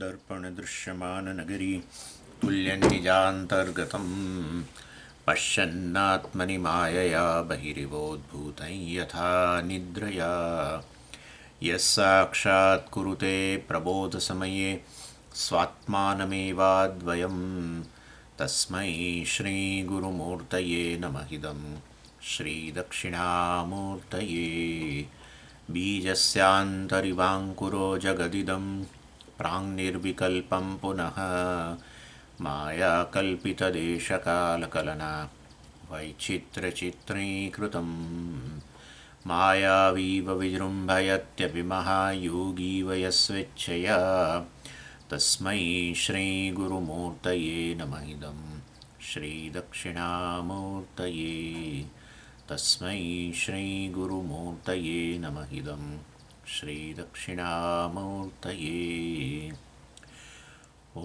दर्पणदृश्यमाननगरी तुल्यन्निजान्तर्गतं पश्यन्नात्मनि मायया बहिरिवोद्भूतं यथा निद्रया यः साक्षात् कुरुते प्रबोधसमये स्वात्मानमेवाद्वयं तस्मै श्रीगुरुमूर्तये नमः इदं श्रीदक्षिणामूर्तये बीजस्यान्तरिवाङ्कुरो जगदिदं प्राङ्निर्विकल्पं पुनः मायाकल्पितदेशकालकलना वैचित्र्यचित्रीकृतं मायावीव विजृम्भयत्यपि महायोगीव यस्वेच्छया तस्मै श्रीगुरुमूर्तये नमः इदं श्रीदक्षिणामूर्तये तस्मै श्रीगुरुमूर्तये नमः इदं श्रीदक्षिणामूर्तये।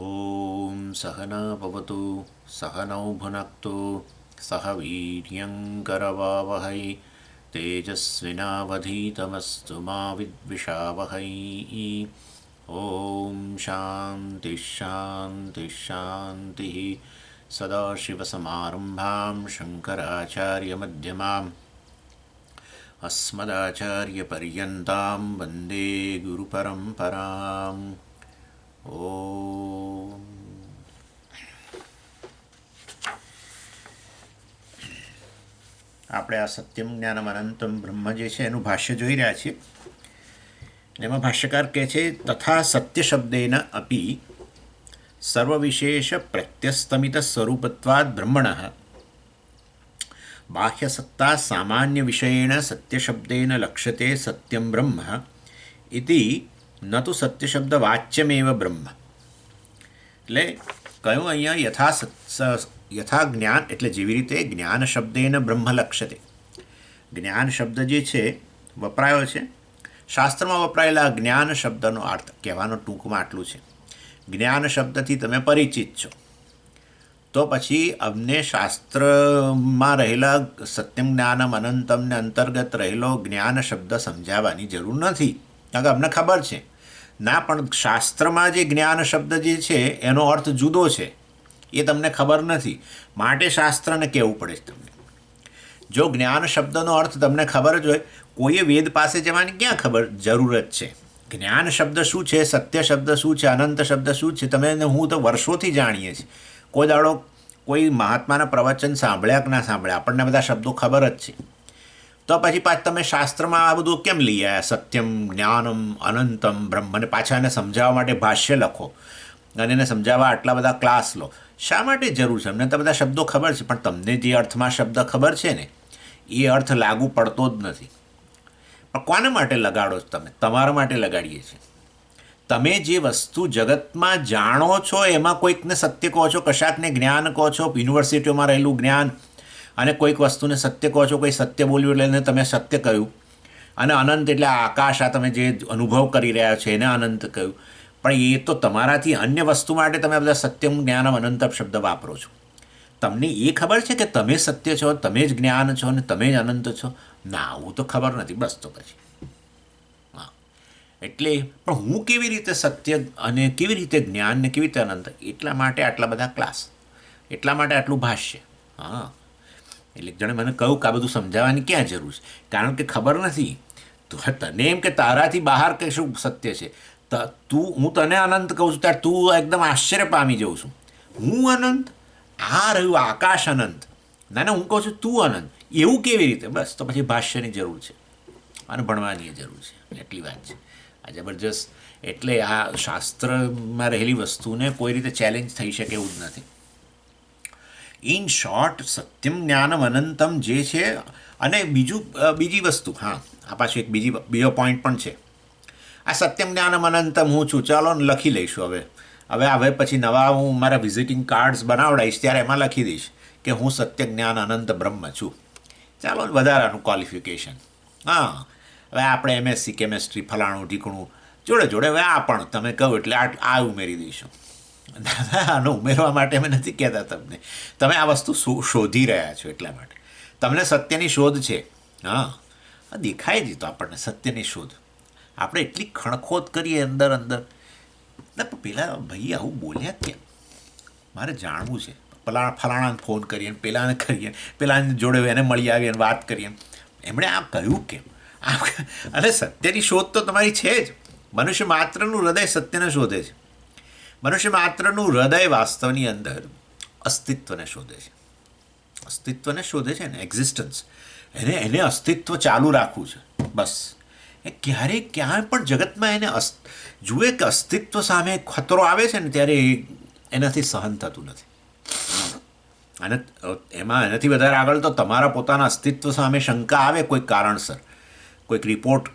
ॐ सहना भवतु सहनौ भुनक्तु सह वीर्यङ्करवावहै तेजस्विनावधीतमस्तु मा विद्विषावहै। ॐ शान्तिः शान्तिः शान्तिः। सदाशिवसमारम्भां शङ्कराचार्यमध्यमाम् अस्मदाचार्यपर्यन्तां वन्दे गुरुपरम्पराम्। ઓમ આપણે આ સત્યમ જ્ઞાનમ અનંતમ બ્રહ્મ જે છે એનું ભાષ્ય જોઈ રહ્યા છીએ. એમાં ભાષ્યકાર કહે છે તથા સત્ય શબ્દેન અપી સર્વવિશેષ પ્રત્યસ્તમિત સ્વરૂપત્વાદ બ્રહ્મણઃ બાહ્યસત્તા સામાન્ય વિષયેણ સત્ય શબ્દેન લક્ષ્યતે સત્યમ બ્રહ્મ ઇતિ ન તો સત્ય શબ્દ વાચ્યમેવ બ્રહ્મ. એટલે કહ્યું અહીંયા યથા જ્ઞાન એટલે જેવી રીતે જ્ઞાન શબ્દેન બ્રહ્મ લક્ષ્યતે. જ્ઞાન શબ્દ જે છે વપરાયો છે શાસ્ત્રમાં વપરાયેલા જ્ઞાન શબ્દનો અર્થ કહેવાનો ટૂંકમાં આટલું છે. જ્ઞાન શબ્દથી તમે પરિચિત છો તો પછી અમને શાસ્ત્રમાં રહેલા સત્યમ જ્ઞાનમ અનંતમને અંતર્ગત રહેલો જ્ઞાન શબ્દ સમજાવવાની જરૂર નથી, કારણ કે અમને ખબર છે. ના, પણ શાસ્ત્રમાં જે જ્ઞાન શબ્દ જે છે એનો અર્થ જુદો છે, એ તમને ખબર નથી, માટે શાસ્ત્રને કહેવું પડે છે તમને. જો જ્ઞાન શબ્દનો અર્થ તમને ખબર જ હોય, કોઈએ વેદ પાસે જવાની ક્યાં ખબર જરૂરત છે? જ્ઞાન શબ્દ શું છે, સત્ય શબ્દ શું છે, અનંત શબ્દ શું છે, તમે હું તો વર્ષોથી જાણીએ છીએ. કોઈ દાડો કોઈ મહાત્માના પ્રવચન સાંભળ્યા કે ના સાંભળ્યા, આપણને બધા શબ્દો ખબર જ છે. તો પછી તમે શાસ્ત્રમાં આ બધું કેમ લઈ આવ્યા? સત્યમ જ્ઞાનમ અનંતમ બ્રહ્મને પાછા એને સમજાવવા માટે ભાષ્ય લખો અને એને સમજાવવા આટલા બધા ક્લાસ લો. શા માટે જરૂર છે? અમને તો બધા શબ્દો ખબર છે, પણ તમને જે અર્થમાં શબ્દ ખબર છે ને એ અર્થ લાગુ પડતો જ નથી. પણ કોને માટે લગાડો છો તમે? તમારા માટે લગાડીએ છીએ. તમે જે વસ્તુ જગતમાં જાણો છો એમાં કોઈકને સત્ય કહો છો, કશાકને જ્ઞાન કહો છો, યુનિવર્સિટીઓમાં રહેલું જ્ઞાન, અને કોઈક વસ્તુને સત્ય કહો છો. કોઈ સત્ય બોલ્યું એટલે એને તમે સત્ય કહ્યું, અને અનંત એટલે આકાશ, આ તમે જે અનુભવ કરી રહ્યા છો એને અનંત કહ્યું. પણ એ તો તમારાથી અન્ય વસ્તુ માટે તમે બધા સત્યમ જ્ઞાનમ અનંત શબ્દ વાપરો છો. તમને એ ખબર છે કે તમે સત્ય છો, તમે જ જ્ઞાન છો અને તમે જ અનંત છો? ના, આવું તો ખબર નથી. બસ તો પછી હા, એટલે પણ હું કેવી રીતે સત્ય અને કેવી રીતે જ્ઞાન ને કેવી રીતે અનંત? એટલા માટે આટલા બધા ક્લાસ, એટલા માટે આટલું ભાષ્ય. હા, એટલે જણે મને કહું કે આ બધું સમજાવવાની ક્યાં જરૂર છે? કારણ કે ખબર નથી. તો તને એમ કે તારાથી બહાર કે શું સત્ય છે, હું તને અનંત કહું છું ત્યારે તું એકદમ આશ્ચર્ય પામી જઉં છું. હું અનંત? આ રહ્યું આકાશ અનંત. ના, હું કહું છું તું અનંત. એવું કેવી રીતે? બસ તો પછી ભાષ્યની જરૂર છે અને ભણવાની જરૂર છે. એટલી વાત છે. આ જબરજસ્ત. એટલે આ શાસ્ત્રમાં રહેલી વસ્તુને કોઈ રીતે ચેલેન્જ થઈ શકે એવું જ નથી. ઇન શોર્ટ, સત્યમ જ્ઞાનમ અનંતમ જે છે. અને બીજી વસ્તુ, હા, આ પાછું એક બીજો પોઈન્ટ પણ છે. આ સત્યમ જ્ઞાનમ અનંતમ હું છું, ચાલો ને લખી લઈશું. હવે પછી નવા હું મારા વિઝિટિંગ કાર્ડ્સ બનાવડાવીશ ત્યારે એમાં લખી દઈશ કે હું સત્ય જ્ઞાન અનંત બ્રહ્મ છું. ચાલો, વધારાનું ક્વોલિફિકેશન. હા, હવે આપણે એમએસસી કેમેસ્ટ્રી ફલાણું ઢીકણું જોડે જોડે હવે આ પણ તમે કહો એટલે આ ઉમેરી દઈશું. દાદા, આનો ઉમેરવા માટે અમે નથી કહેતા તમને. તમે આ વસ્તુ શોધી રહ્યા છો એટલા માટે. તમને સત્યની શોધ છે. હા, દેખાય જ તો આપણને સત્યની શોધ. આપણે એટલી ખણખોદ કરીએ અંદર અંદર ના પણ પેલા ભાઈ આવું બોલ્યા કેમ? મારે જાણવું છે. ફલાણાને ફોન કરીએ, પેલાને કરીએ, પેલાને જોડે એને મળી આવીએ અને વાત કરીએ, એમણે આ કહ્યું કેમ? અને સત્યની શોધ તો તમારી છે જ. મનુષ્ય માત્રનું હૃદય સત્યને શોધે છે. મનુષ્ય માત્રનું હૃદય વાસ્તવની અંદર અસ્તિત્વને શોધે છે. અસ્તિત્વને શોધે છે ને, એક્ઝિસ્ટન્સ. એને અસ્તિત્વ ચાલુ રાખવું છે બસ. એ ક્યારેય ક્યાંય પણ જગતમાં એને જુએ કે અસ્તિત્વ સામે ખતરો આવે છે ને, ત્યારે એનાથી સહન થતું નથી. અને એમાં એનાથી વધારે આગળ તો તમારા પોતાના અસ્તિત્વ સામે શંકા આવે કોઈક કારણસર, કોઈક રિપોર્ટ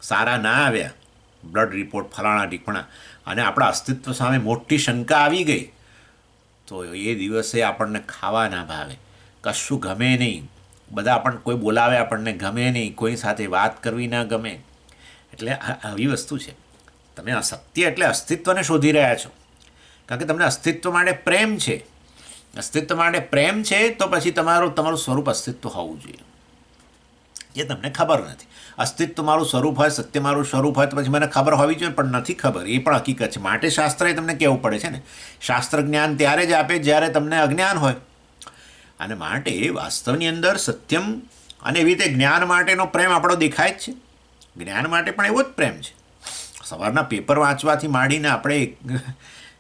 સારા ના આવ્યા, બ્લડ રિપોર્ટ ફલાણા ઢીકણા, અને આપણા અસ્તિત્વ સામે મોટી શંકા આવી ગઈ, તો એ દિવસે આપણને ખાવા ના ભાવે, કશું ગમે નહીં, બધા આપણને કોઈ બોલાવે આપણને ગમે નહીં, કોઈ સાથે વાત કરવી ના ગમે. એટલે આવી વસ્તુ છે. તમે સત્ય એટલે અસ્તિત્વને શોધી રહ્યા છો, કારણ કે તમને અસ્તિત્વ માટે પ્રેમ છે. અસ્તિત્વ માટે પ્રેમ છે તો પછી તમારું સ્વરૂપ અસ્તિત્વ હોવું જોઈએ. એ તમને ખબર નથી. અસ્તિત્વ મારું સ્વરૂપ હોય, સત્ય મારું સ્વરૂપ હોય તો પછી મને ખબર હોવી જોઈએ, પણ નથી ખબર. એ પણ હકીકત છે. માટે શાસ્ત્રએ તમને કહેવું પડે છે ને, શાસ્ત્ર જ્ઞાન ત્યારે જ આપે જ્યારે તમને અજ્ઞાન હોય. અને માટે વાસ્તવની અંદર સત્યમ અને એવી રીતે જ્ઞાન માટેનો પ્રેમ આપણો દેખાય જ છે. જ્ઞાન માટે પણ એવો જ પ્રેમ છે. સવારના પેપર વાંચવાથી માંડીને આપણે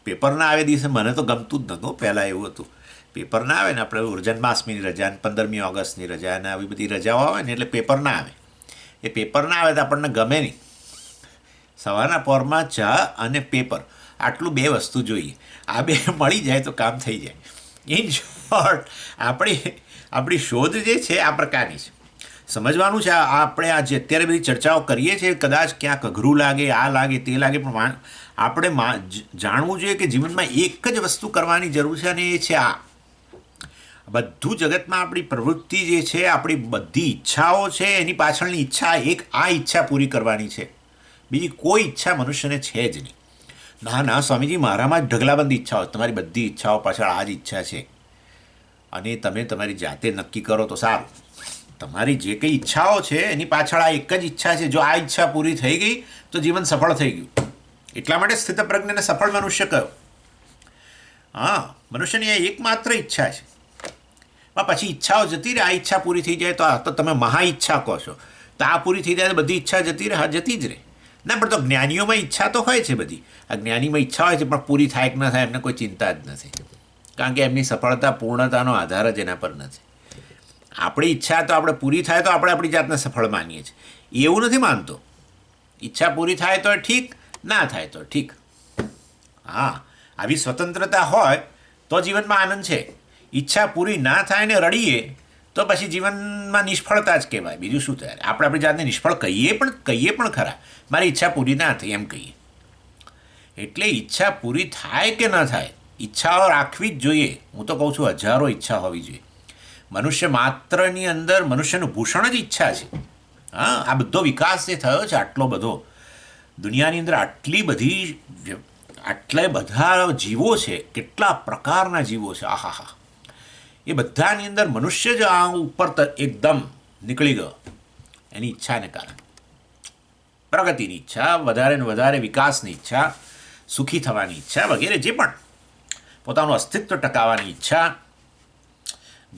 પેપર ના આવે દિવસે મને તો ગમતું જ નહોતું. પહેલાં એવું હતું, પેપર ના આવે ને, આપણે જન્માષ્ટમીની રજા ને 15મી ઓગસ્ટની રજા ને આવી બધી રજાઓ આવે ને, એટલે પેપર ના આવે. એ પેપર ના આવે તો આપણને ગમે નહીં. સવારના પોરમાં ચા અને પેપર, આટલું 2 વસ્તુ જોઈએ. આ 2 મળી જાય તો કામ થઈ જાય. ઇન શોર્ટ, આપણી શોધ જે છે આ પ્રકારની છે. સમજવાનું છે. આપણે આ જે અત્યારે બધી ચર્ચાઓ કરીએ છીએ, કદાચ ક્યાંક અઘરું લાગે, આ લાગે, તે લાગે, પણ આપણે જાણવું જોઈએ કે જીવનમાં એક જ વસ્તુ કરવાની જરૂર છે, અને એ છે આ. બધું જગતમાં આપણી પ્રવૃત્તિ જે છે, આપણી બધી ઈચ્છાઓ છે, એની પાછળની ઈચ્છા આ ઈચ્છા પૂરી કરવાની છે. બીજી કોઈ ઈચ્છા મનુષ્યને છે જ નહીં. ના સ્વામીજી, મારામાં જ ઢગલાબંધ ઈચ્છાઓ. તમારી બધી ઈચ્છાઓ પાછળ આ જ ઈચ્છા છે, અને તમે તમારી જાતે નક્કી કરો તો સારું. તમારી જે કંઈ ઈચ્છાઓ છે એની પાછળ આ એક જ ઈચ્છા છે. જો આ ઈચ્છા પૂરી થઈ ગઈ તો જીવન સફળ થઈ ગયું. એટલા માટે સ્થિતપ્રજ્ઞને સફળ મનુષ્ય કહ્યો. હા, મનુષ્યની આ એકમાત્ર ઈચ્છા છે. પછી ઈચ્છાઓ જતી રહે. આ ઈચ્છા પૂરી થઈ જાય તો આ તો તમે મહા ઈચ્છા કહો છો. તો આ પૂરી થઈ જાય તો બધી ઈચ્છા જતી રહે, જતી જ રહે. ના, પણ તો જ્ઞાનીઓમાં ઈચ્છા તો હોય છે બધી. આ જ્ઞાનીમાં ઈચ્છા હોય છે, પણ પૂરી થાય કે ન થાય એમને કોઈ ચિંતા જ નથી, કારણ કે એમની સફળતા પૂર્ણતાનો આધાર જ એના પર નથી. આપણી ઈચ્છા તો આપણે પૂરી થાય તો આપણે આપણી જાતને સફળ માનીએ છીએ. એવું નથી માનતો. ઈચ્છા પૂરી થાય તો ઠીક, ના થાય તો ઠીક. હા, આવી સ્વતંત્રતા હોય તો જીવનમાં આનંદ છે. ઈચ્છા પૂરી ના થાય ને રડીએ તો પછી જીવનમાં નિષ્ફળતા જ કહેવાય. બીજું શું થાય? આપણે આપણી જાતને નિષ્ફળ કહીએ પણ ખરા, મારી ઈચ્છા પૂરી ના થઈ એમ કહીએ. એટલે ઈચ્છા પૂરી થાય કે ન થાય, ઈચ્છાઓ રાખવી જ જોઈએ. હું તો કહું છું, હજારો ઈચ્છા હોવી જોઈએ. મનુષ્ય માત્રની અંદર મનુષ્યનું ભૂષણ જ ઈચ્છા છે. હા, આ બધો વિકાસ જે થયો છે, આટલો બધો દુનિયાની અંદર, આટલા બધા જીવો છે, કેટલા પ્રકારના જીવો છે, આહાહા. એ બધાની અંદર મનુષ્ય જ આ ઉપર એકદમ નીકળી ગયો એની ઈચ્છાને કારણે. પ્રગતિની ઈચ્છા, વધારે ને વધારે વિકાસની ઈચ્છા, સુખી થવાની ઈચ્છા વગેરે, જે પણ પોતાનું અસ્તિત્વ ટકાવવાની ઈચ્છા,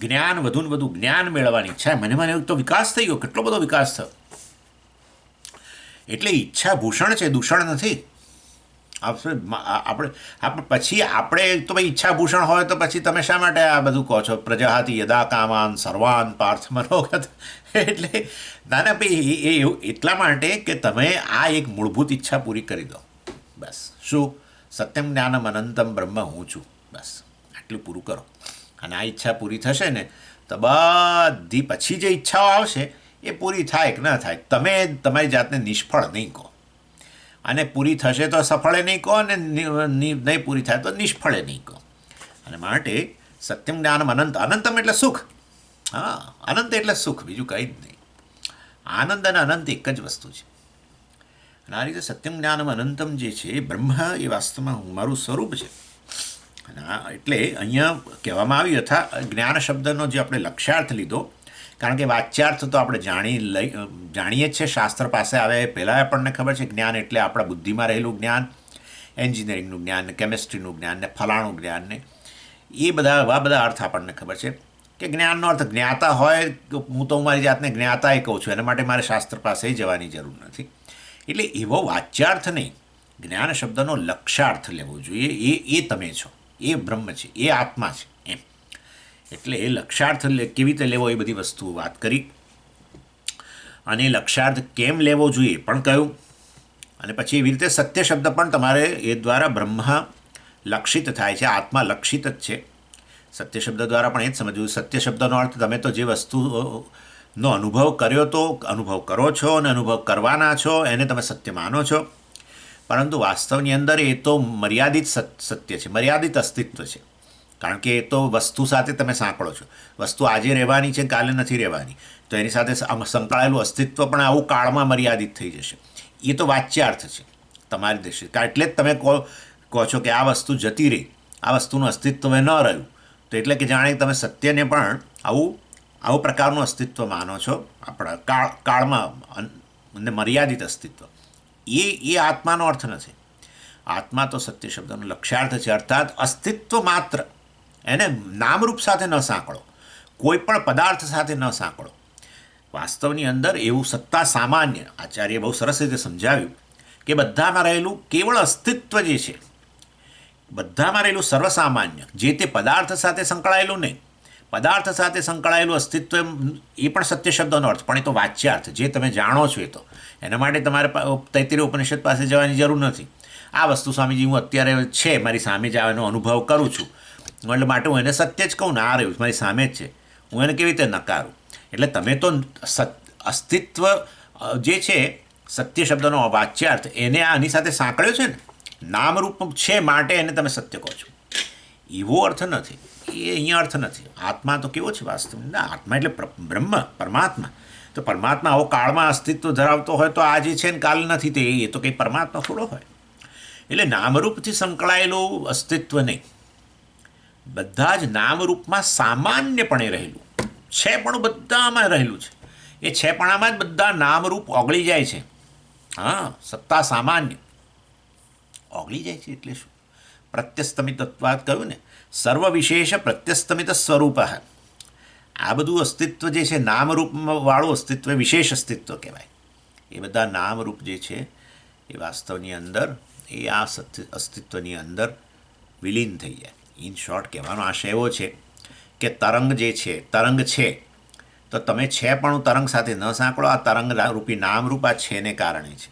જ્ઞાન, વધુ ને વધુ જ્ઞાન મેળવવાની ઈચ્છા. મને તો વિકાસ થઈ ગયો, કેટલો બધો વિકાસ થયો. એટલે ઈચ્છા ભૂષણ છે, દૂષણ નથી. આપણે પછી આપણે તો ભાઈ ઈચ્છા ભૂષણ હોય તો પછી તમે શા માટે આ બધું કહો છો? પ્રજાહાતિ યદા કામાન સર્વાન પાર્થ મનોગત. એટલે નાના ભાઈ, એ એટલા માટે કે તમે આ એક મૂળભૂત ઈચ્છા પૂરી કરી દો બસ. શું? સત્યમ જ્ઞાનમ અનંતમ બ્રહ્મ હું છું. બસ આટલું પૂરું કરો, અને આ ઈચ્છા પૂરી થશે ને તો બધી પછી જે ઈચ્છાઓ આવશે એ પૂરી થાય કે ન થાય, તમે તમારી જાતને નિષ્ફળ નહીં કહો. અને પૂરી થશે તો સફળે નહીં કહો, અને નહીં પૂરી થાય તો નિષ્ફળે નહીં કહો. અને માટે સત્યમ જ્ઞાનમ અનંતમ એટલે સુખ. હા, અનંત એટલે સુખ, બીજું કંઈ જ નહીં. આનંદ અને અનંત એક જ વસ્તુ છે. અને આ રીતે સત્યમ જ્ઞાનમ અનંતમ જે છે, બ્રહ્મ એ વાસ્તવમાં મારું સ્વરૂપ છે. અને એટલે અહીંયા કહેવામાં આવ્યું, યથા જ્ઞાન શબ્દનો જે આપણે લક્ષ્યાર્થ લીધો, કારણ કે વાચ્યાર્થ તો આપણે જાણીએ જ છે, શાસ્ત્ર પાસે આવે પહેલાં આપણને ખબર છે. જ્ઞાન એટલે આપણા બુદ્ધિમાં રહેલું જ્ઞાન, એન્જિનિયરિંગનું જ્ઞાન ને કેમિસ્ટ્રીનું જ્ઞાન ને ફલાણું જ્ઞાન ને એ બધા એવા બધા અર્થ આપણને ખબર છે કે જ્ઞાનનો અર્થ જ્ઞાતા હોય. હું તો મારી જાતને જ્ઞાતાએ કહું છું, એના માટે મારે શાસ્ત્ર પાસે જવાની જરૂર નથી. એટલે એવો વાચ્યાર્થ નહીં, જ્ઞાન શબ્દનો લક્ષ્યાર્થ લેવો જોઈએ. એ તમે છો, એ બ્રહ્મ છે, એ આત્મા છે એમ. એટલે એ લક્ષ્યાર્થ કેવી રીતે લેવો એ બધી વસ્તુઓ વાત કરી. અને લક્ષ્યાર્થ કેમ લેવો જોઈએ પણ કહ્યું. અને પછી એવી રીતે સત્ય શબ્દ પણ તમારે એ દ્વારા બ્રહ્મ લક્ષિત થાય છે, આત્મા લક્ષિત જ છે. સત્ય શબ્દ દ્વારા પણ એ જ સમજવું. સત્ય શબ્દનો અર્થ તમે તો જે વસ્તુનો અનુભવ કર્યો તો અનુભવ કરો છો અને અનુભવ કરવાના છો એને તમે સત્ય માનો છો. પરંતુ વાસ્તવની અંદર એ તો મર્યાદિત સત્ય છે, મર્યાદિત અસ્તિત્વ છે. કારણ કે એ તો વસ્તુ સાથે તમે સાંકળો છો. વસ્તુ આજે રહેવાની છે, કાલે નથી રહેવાની, તો એની સાથે સંકળાયેલું અસ્તિત્વ પણ આવું કાળમાં મર્યાદિત થઈ જશે. એ તો વાચ્યાર્થ છે તમારી દ્રષ્ટિએ. એટલે જ તમે કહો છો કે આ વસ્તુ જતી રહી, આ વસ્તુનું અસ્તિત્વ ન રહ્યું, તો એટલે કે જાણે તમે સત્યને પણ આવું પ્રકારનું અસ્તિત્વ માનો છો, આપણા કાળમાં અને મર્યાદિત અસ્તિત્વ. એ આત્માનો અર્થ નથી. આત્મા તો સત્ય શબ્દનો લક્ષ્યાર્થ છે, અર્થાત અસ્તિત્વ માત્ર. એને નામરૂપ સાથે ન સાંકળો, કોઈ પણ પદાર્થ સાથે ન સાંકળો. વાસ્તવની અંદર એવું સત્તા સામાન્ય, આચાર્ય બહુ સરસ રીતે સમજાવ્યું કે બધામાં રહેલું કેવળ અસ્તિત્વ જે છે, બધામાં રહેલું સર્વસામાન્ય, જે તે પદાર્થ સાથે સંકળાયેલું નહીં. પદાર્થ સાથે સંકળાયેલું અસ્તિત્વ એ પણ સત્ય શબ્દનો અર્થ, પણ એ તો વાચ્યાર્થ, જે તમે જાણો છો એ તો. એના માટે તમારે તૈત્તિરીય ઉપનિષદ પાસે જવાની જરૂર નથી. આ વસ્તુ સ્વામીજી હું અત્યારે છે, મારી સામે જ આવેનો અનુભવ કરું છું, એટલે માટે હું એને સત્ય જ કહું ને, આ રહ્યું મારી સામે જ છે, હું એને કેવી રીતે નકારું. એટલે તમે તો અસ્તિત્વ જે છે સત્ય શબ્દનો વાચ્યાર્થ, એને આની સાથે સાંકળ્યો છે ને, નામરૂપ છે માટે એને તમે સત્ય કહો છો. એવો અર્થ નથી, એ અહીંયા અર્થ નથી. આત્મા તો કેવો છે વાસ્તવમાં? આત્મા એટલે બ્રહ્મ, પરમાત્મા. તો પરમાત્મા આવો કાળમાં અસ્તિત્વ ધરાવતો હોય તો આ જે છે ને કાલ નથી, તો એ તો કંઈ પરમાત્મા થોડો હોય. એટલે નામરૂપથી સંકળાયેલું અસ્તિત્વ નહીં, બધા જ નામરૂપમાં સામાન્યપણે રહેલું છે, પણ બધામાં રહેલું છે. એ છેપણામાં જ બધા નામરૂપ ઓગળી જાય છે. હા, સત્તા સામાન્ય ઓગળી જાય છે. એટલે શું? પ્રત્યસ્તમિત તત્વાત કહ્યું ને, સર્વ વિશેષ પ્રત્યસ્તમિત સ્વરૂપ. આ બધું અસ્તિત્વ જે છે નામરૂપવાળું અસ્તિત્વ, વિશેષ અસ્તિત્વ કહેવાય. એ બધા નામરૂપ જે છે એ વાસ્તવની અંદર એ આ અસ્તિત્વની અંદર વિલીન થઈ જાય. ઇન શોર્ટ કહેવાનો આશય એવો છે કે તરંગ જે છે, તરંગ છે તો તમે છે પણ તરંગ સાથે ન સાંકળો. આ તરંગ રૂપી નામરૂપ આ છેને કારણે છે,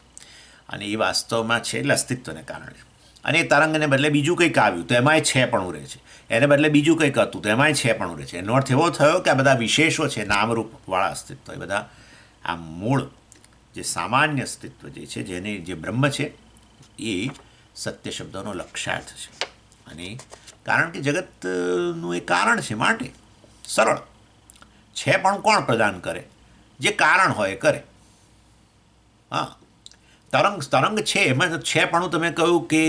અને એ વાસ્તવમાં છે એટલે અસ્તિત્વને કારણે. અને એ તરંગને બદલે બીજું કંઈક આવ્યું તો એમાંય છે પણ રહે છે, એને બદલે બીજું કંઈક હતું તો એમાંય છે પણ રહે છે. એનો અર્થ એવો થયો કે આ બધા વિશેષો છે નામરૂપવાળા અસ્તિત્વ, એ બધા આ મૂળ જે સામાન્ય અસ્તિત્વ જે છે, જેને જે બ્રહ્મ છે, એ સત્ય શબ્દનો લક્ષ્યાર્થ છે. અને કારણ કે જગતનું એ કારણ છે માટે સરળ છે. પણ કોણ પ્રદાન કરે? જે કારણ હોય એ કરે. હા, તરંગ છે, એમાં છે પણ તમે કહ્યું કે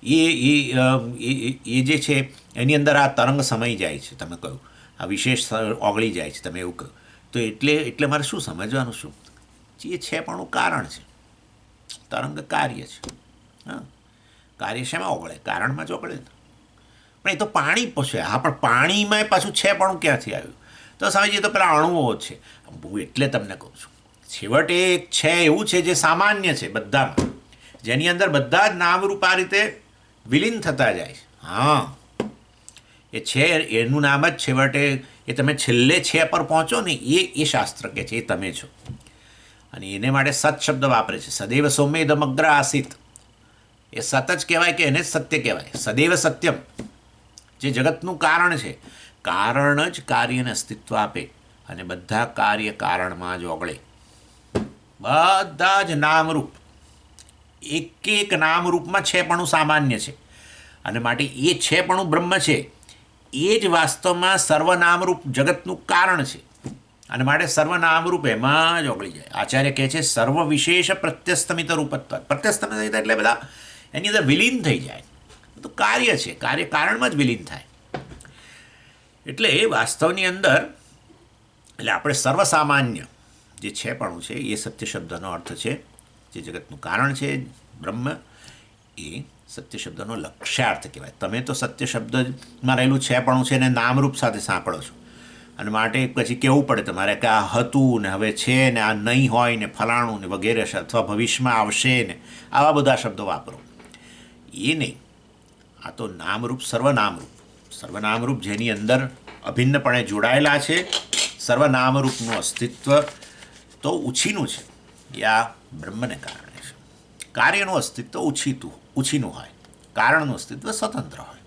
એ જે છે એની અંદર આ તરંગ સમાઈ જાય છે, તમે કહ્યું આ વિશેષ ઓગળી જાય છે, તમે એવું કહ્યું. તો એટલે મારે શું સમજવાનું? શું એ છે પણ કારણ છે, તરંગ કાર્ય છે. હા, કાર્ય શેમાં ઓગળે? કારણમાં જ ઓગળે. પણ એ તો પાણી છે. હા, પણ પાણીમાં પાછું છે પણ ક્યાંથી આવ્યું? તો સમજીએ તો પેલા અણુઓ છે. હું એટલે તમને કહું છું, છેવટે એક છે એવું છે જે સામાન્ય છે બધામાં, જેની અંદર બધા જ નામરૂપ આ રીતે વિલીન થતા જાય છે. હા, એ છે એનું નામ જ છેવટે, એ તમે છેલ્લે છે પર પહોંચો ને, એ શાસ્ત્ર કે છે, એ તમે છો. અને એને માટે સત શબ્દ વાપરે છે. સદૈવ સૌમ્યદમગ્ર આસિત, એ સત જ કહેવાય કે એને જ સત્ય કહેવાય. સદૈવ સત્યમ, જે જગતનું કારણ છે, કારણ જ કાર્યને અસ્તિત્વ આપે, અને બધા કાર્ય કારણમાં જ ઓગળે. બધા જ નામરૂપ એક નામરૂપમાં છે પણ સામાન્ય છે, અને માટે એ છે પણ બ્રહ્મ છે, એ જ વાસ્તવમાં સર્વનામરૂપ જગતનું કારણ છે. અને માટે સર્વનામરૂપ એમાં જ ઓગળી જાય. આચાર્ય કહે છે સર્વ વિશેષ પ્રત્યસ્તમિત રૂપત્વ. પ્રત્યસ્તમિત એટલે બધા એની અંદર વિલીન થઈ જાય. તો કાર્ય છે, કાર્ય કારણમાં જ વિલીન થાય. એટલે એ વાસ્તવની અંદર એટલે આપણે સર્વસામાન્ય જે છે પણ છે એ સત્ય શબ્દનો અર્થ છે. જે જગતનું કારણ છે બ્રહ્મ, એ સત્ય શબ્દનો લક્ષ્યાર્થ કહેવાય. તમે તો સત્ય શબ્દમાં રહેલું છે પણ છે એને નામરૂપ સાથે સાંકળો છો, અને માટે પછી કહેવું પડે તમારે કે આ હતું ને હવે છે ને આ નહીં હોય ને ફલાણું ને વગેરે અથવા ભવિષ્યમાં આવશે ને આવા બધા શબ્દો વાપરો. એ નહીં, આ તો નામરૂપ સર્વનામરૂપ જેની અંદર અભિન્નપણે જોડાયેલા છે. સર્વનામરૂપનું અસ્તિત્વ તો ઉછીનું છે, એ આ બ્રહ્મને કારણે છે. કાર્યનું અસ્તિત્વ ઉછીનું હોય, કારણનું અસ્તિત્વ સ્વતંત્ર હોય.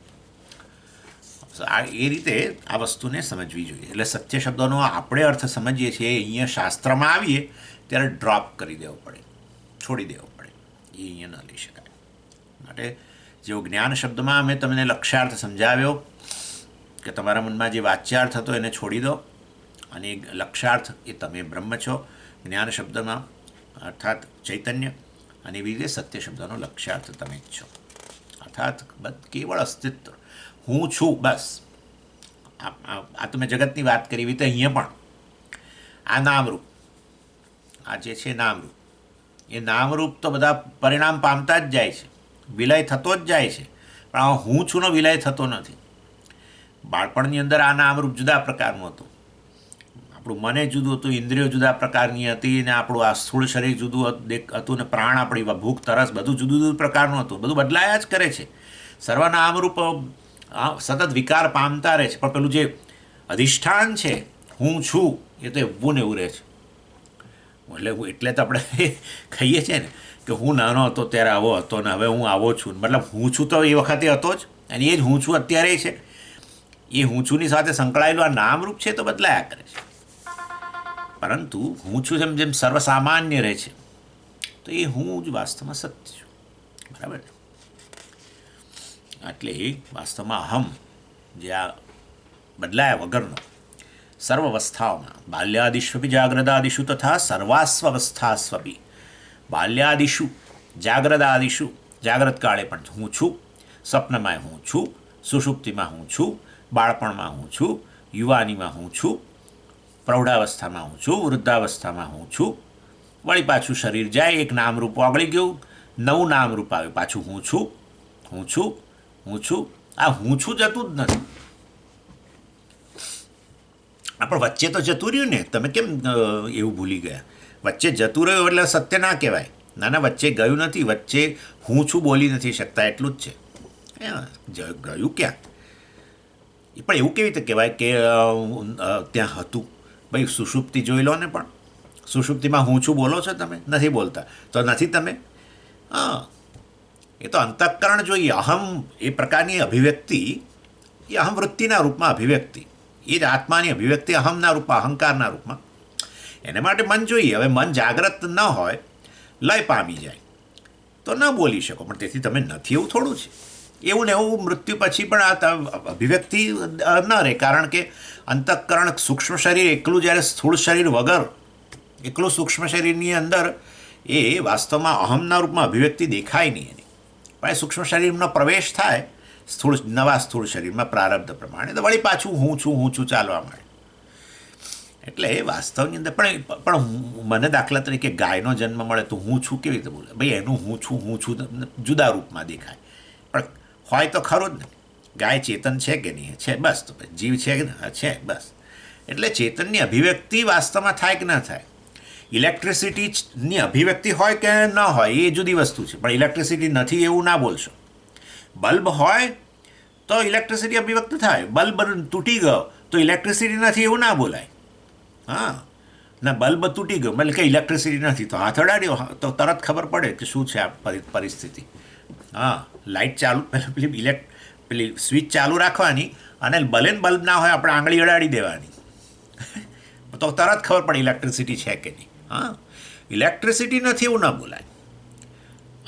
એ રીતે આ વસ્તુને સમજવી જોઈએ. એટલે સત્ય શબ્દનો આપણે અર્થ સમજીએ છીએ અહીંયા શાસ્ત્રમાં આવીએ ત્યારે ડ્રોપ કરી દેવો પડે, છોડી દેવો પડે, એ અહીંયા ન લઈ શકાય. માટે જેવો જ્ઞાન શબ્દમાં મેં તમને લક્ષ્યાર્થ સમજાવ્યો કે તમારા મનમાં જે વાચ્યાર્થ હતો એને છોડી દો, અને લક્ષ્યાર્થ એ તમે બ્રહ્મ છો જ્ઞાન શબ્દમાં, અર્થાત ચૈતન્ય, અને એવી રીતે સત્ય શબ્દનો લક્ષ્યાર્થ તમે જ છો, અર્થાત કેવળ અસ્તિત્વ, હું છું બસ. આ તમે જગતની વાત કરી એવી રીતે અહીંયા પણ આ નામરૂપ, આ જે છે નામરૂપ, એ નામરૂપ તો બધા પરિણામ પામતા જ જાય છે, વિલય થતો જ જાય છે, પણ આ હું છુંનો વિલય થતો નથી. બાળપણની અંદર આ નામરૂપ જુદા પ્રકારનું હતું, આપણું મને જુદું હતું, ઇન્દ્રિયો જુદા પ્રકારની હતી, ને આપણું આ સ્થૂળ શરીર જુદું હતું, ને પ્રાણ, આપણી ભૂખ તરસ બધું જુદું જુદું પ્રકારનું હતું. બધું બદલાયા જ કરે છે. સર્વનામરૂપ સતત વિકાર પામતા રહે છે, પણ પેલું જે અધિષ્ઠાન છે હું છું એ તો એવું ને એવું રહે છે. એટલે તો આપણે કહીએ છીએ ને કે હું નાનો હતો ત્યારે આવો હતો ને હવે હું આવો છું. મતલબ હું છું તો એ વખતે હતો જ, અને એ જ હું છું અત્યારે છે. એ હું છુંની સાથે સંકળાયેલું આ નામરૂપ છે તો બદલાયા કરે છે, પરંતુ હું છું જેમ જેમ સર્વસામાન્ય રહે છે, તો એ હું જ વાસ્તવમાં સત્ય છું. બરાબર ને? એટલે વાસ્તવમાં અહમ જે આ બદલાયા વગરનો સર્વવસ્થાઓમાં, બાલ્યાદિષ્વપી જાગ્રદાદિષુ તથા સર્વાસ્વવસ્થાસ્વપી, બાલ્યાદિષુ જાગ્રદાદિષુ, જાગ્રત કાળે પણ હું છું, સ્વપ્નમાં હું છું, સુષુપ્તિમાં હું છું, બાળપણમાં હું છું, યુવાનીમાં હું છું, પ્રૌઢાવસ્થામાં હું છું, વૃદ્ધાવસ્થામાં હું છું. વળી પાછું શરીર જાય, એક નામરૂપ ઓગળી ગયું, નવું નામરૂપ આવ્યું, પાછું હું છું, હું છું, હું છું. આ હું છું જતું જ નથી. પણ વચ્ચે તો જતું રહ્યું ને, તમે કેમ એવું ભૂલી ગયા? વચ્ચે જતું રહ્યું એટલે સત્ય ના કહેવાય. ના ના, વચ્ચે ગયું નથી, વચ્ચે હું છું બોલી નથી શકતા એટલું જ છે. ગયું ક્યાં? એ પણ એવું કેવી રીતે કહેવાય કે ત્યાં હતું? ભાઈ સુષુપ્તિ જોઈ લો ને, પણ સુષુપ્તિમાં હું છું બોલો છો તમે? નથી બોલતા તો નથી તમે. હા, એ તો અંતઃકરણ જોઈએ. અહમ એ પ્રકારની અભિવ્યક્તિ, એ અહમ વૃત્તિના રૂપમાં અભિવ્યક્તિ, એ જ આત્માની અભિવ્યક્તિ અહમના રૂપમાં, અહંકારના રૂપમાં. એને માટે મન જોઈએ. હવે મન જાગ્રત ન હોય, લય પામી જાય તો ન બોલી શકો, પણ તેથી તમે નથી એવું થોડું છે. એવું ને એવું મૃત્યુ પછી પણ આ અભિવ્યક્તિ ન રહે, કારણ કે અંતઃકરણ સૂક્ષ્મ શરીર એકલું, જ્યારે સ્થૂળ શરીર વગર એકલું સૂક્ષ્મ શરીરની અંદર એ વાસ્તવમાં અહમના રૂપમાં અભિવ્યક્તિ દેખાય નહીં એની. પણ એ સૂક્ષ્મ શરીરનો પ્રવેશ થાય નવા સ્થૂળ શરીરમાં પ્રારબ્ધ પ્રમાણે, તો વળી પાછું હું છું ચાલવા માંડે. એટલે વાસ્તવની અંદર પણ મને દાખલા તરીકે ગાયનો જન્મ મળે તો હું છું કેવી રીતે બોલે? ભાઈ એનું હું છું જુદા રૂપમાં દેખાય, પણ હોય તો ખરું જ ને. ગાય ચેતન છે કે નહીં? છે. બસ. તો જીવ છે કે છે? બસ. એટલે ચેતનની અભિવ્યક્તિ વાસ્તવમાં થાય કે ન થાય? ઇલેક્ટ્રિસિટીની અભિવ્યક્તિ હોય કે ન હોય એ જુદી વસ્તુ છે, પણ ઇલેક્ટ્રિસિટી નથી એવું ના બોલશો. બલ્બ હોય તો ઇલેક્ટ્રિસિટી અભિવ્યક્ત થાય, બલ્બ તૂટી ગયો તો ઇલેક્ટ્રિસિટી નથી એવું ના બોલાય. હા ના, બલ્બ તૂટી ગયો એટલે કે ઇલેક્ટ્રિસિટી નથી, તો હાથ અડાડ્યો તો તરત ખબર પડે કે શું છે આ પરિસ્થિતિ. હા, લાઇટ ચાલુ, પેલી સ્વિચ ચાલુ રાખવાની, અને ભલે બલ્બ ના હોય આપણે આંગળી અડાડી દેવાની તો તરત ખબર પડે ઇલેક્ટ્રિસિટી છે કે નહીં. હા, ઇલેક્ટ્રિસિટી નથી એવું ના બોલાય,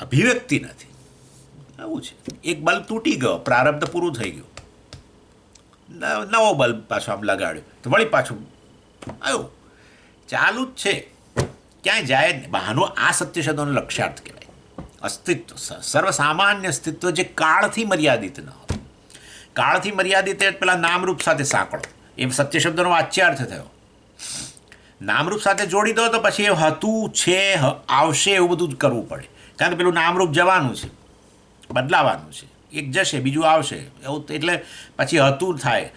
અભિવ્યક્તિ નથી. આવું છે. એક બલ્બ તૂટી ગયો, પ્રારબ્ધ પૂરું થઈ ગયું, નવો બલ્બ પાછો આમ લગાડ્યો તો વળી પાછું આવ્યું, ચાલુ જ છે, ક્યાંય જાય જ નહીં. બહારનું આ સત્ય શબ્દોનો લક્ષ્યાર્થ કહેવાય. અસ્તિત્વ, સર્વસામાન્ય અસ્તિત્વ જે કાળથી મર્યાદિત ન હોય. કાળથી મર્યાદિત પેલા નામરૂપ સાથે સાંકળો, એ સત્ય શબ્દનો વાચ્યાર્થ થયો. નામરૂપ સાથે જોડી દો તો પછી એ હતું, છે, આવશે એવું બધું જ કરવું પડે, કારણ કે પેલું નામરૂપ જવાનું છે. બદલાવાનું છે. એક જશે બીજું આવશે એવું. એટલે પછી હતું થાય,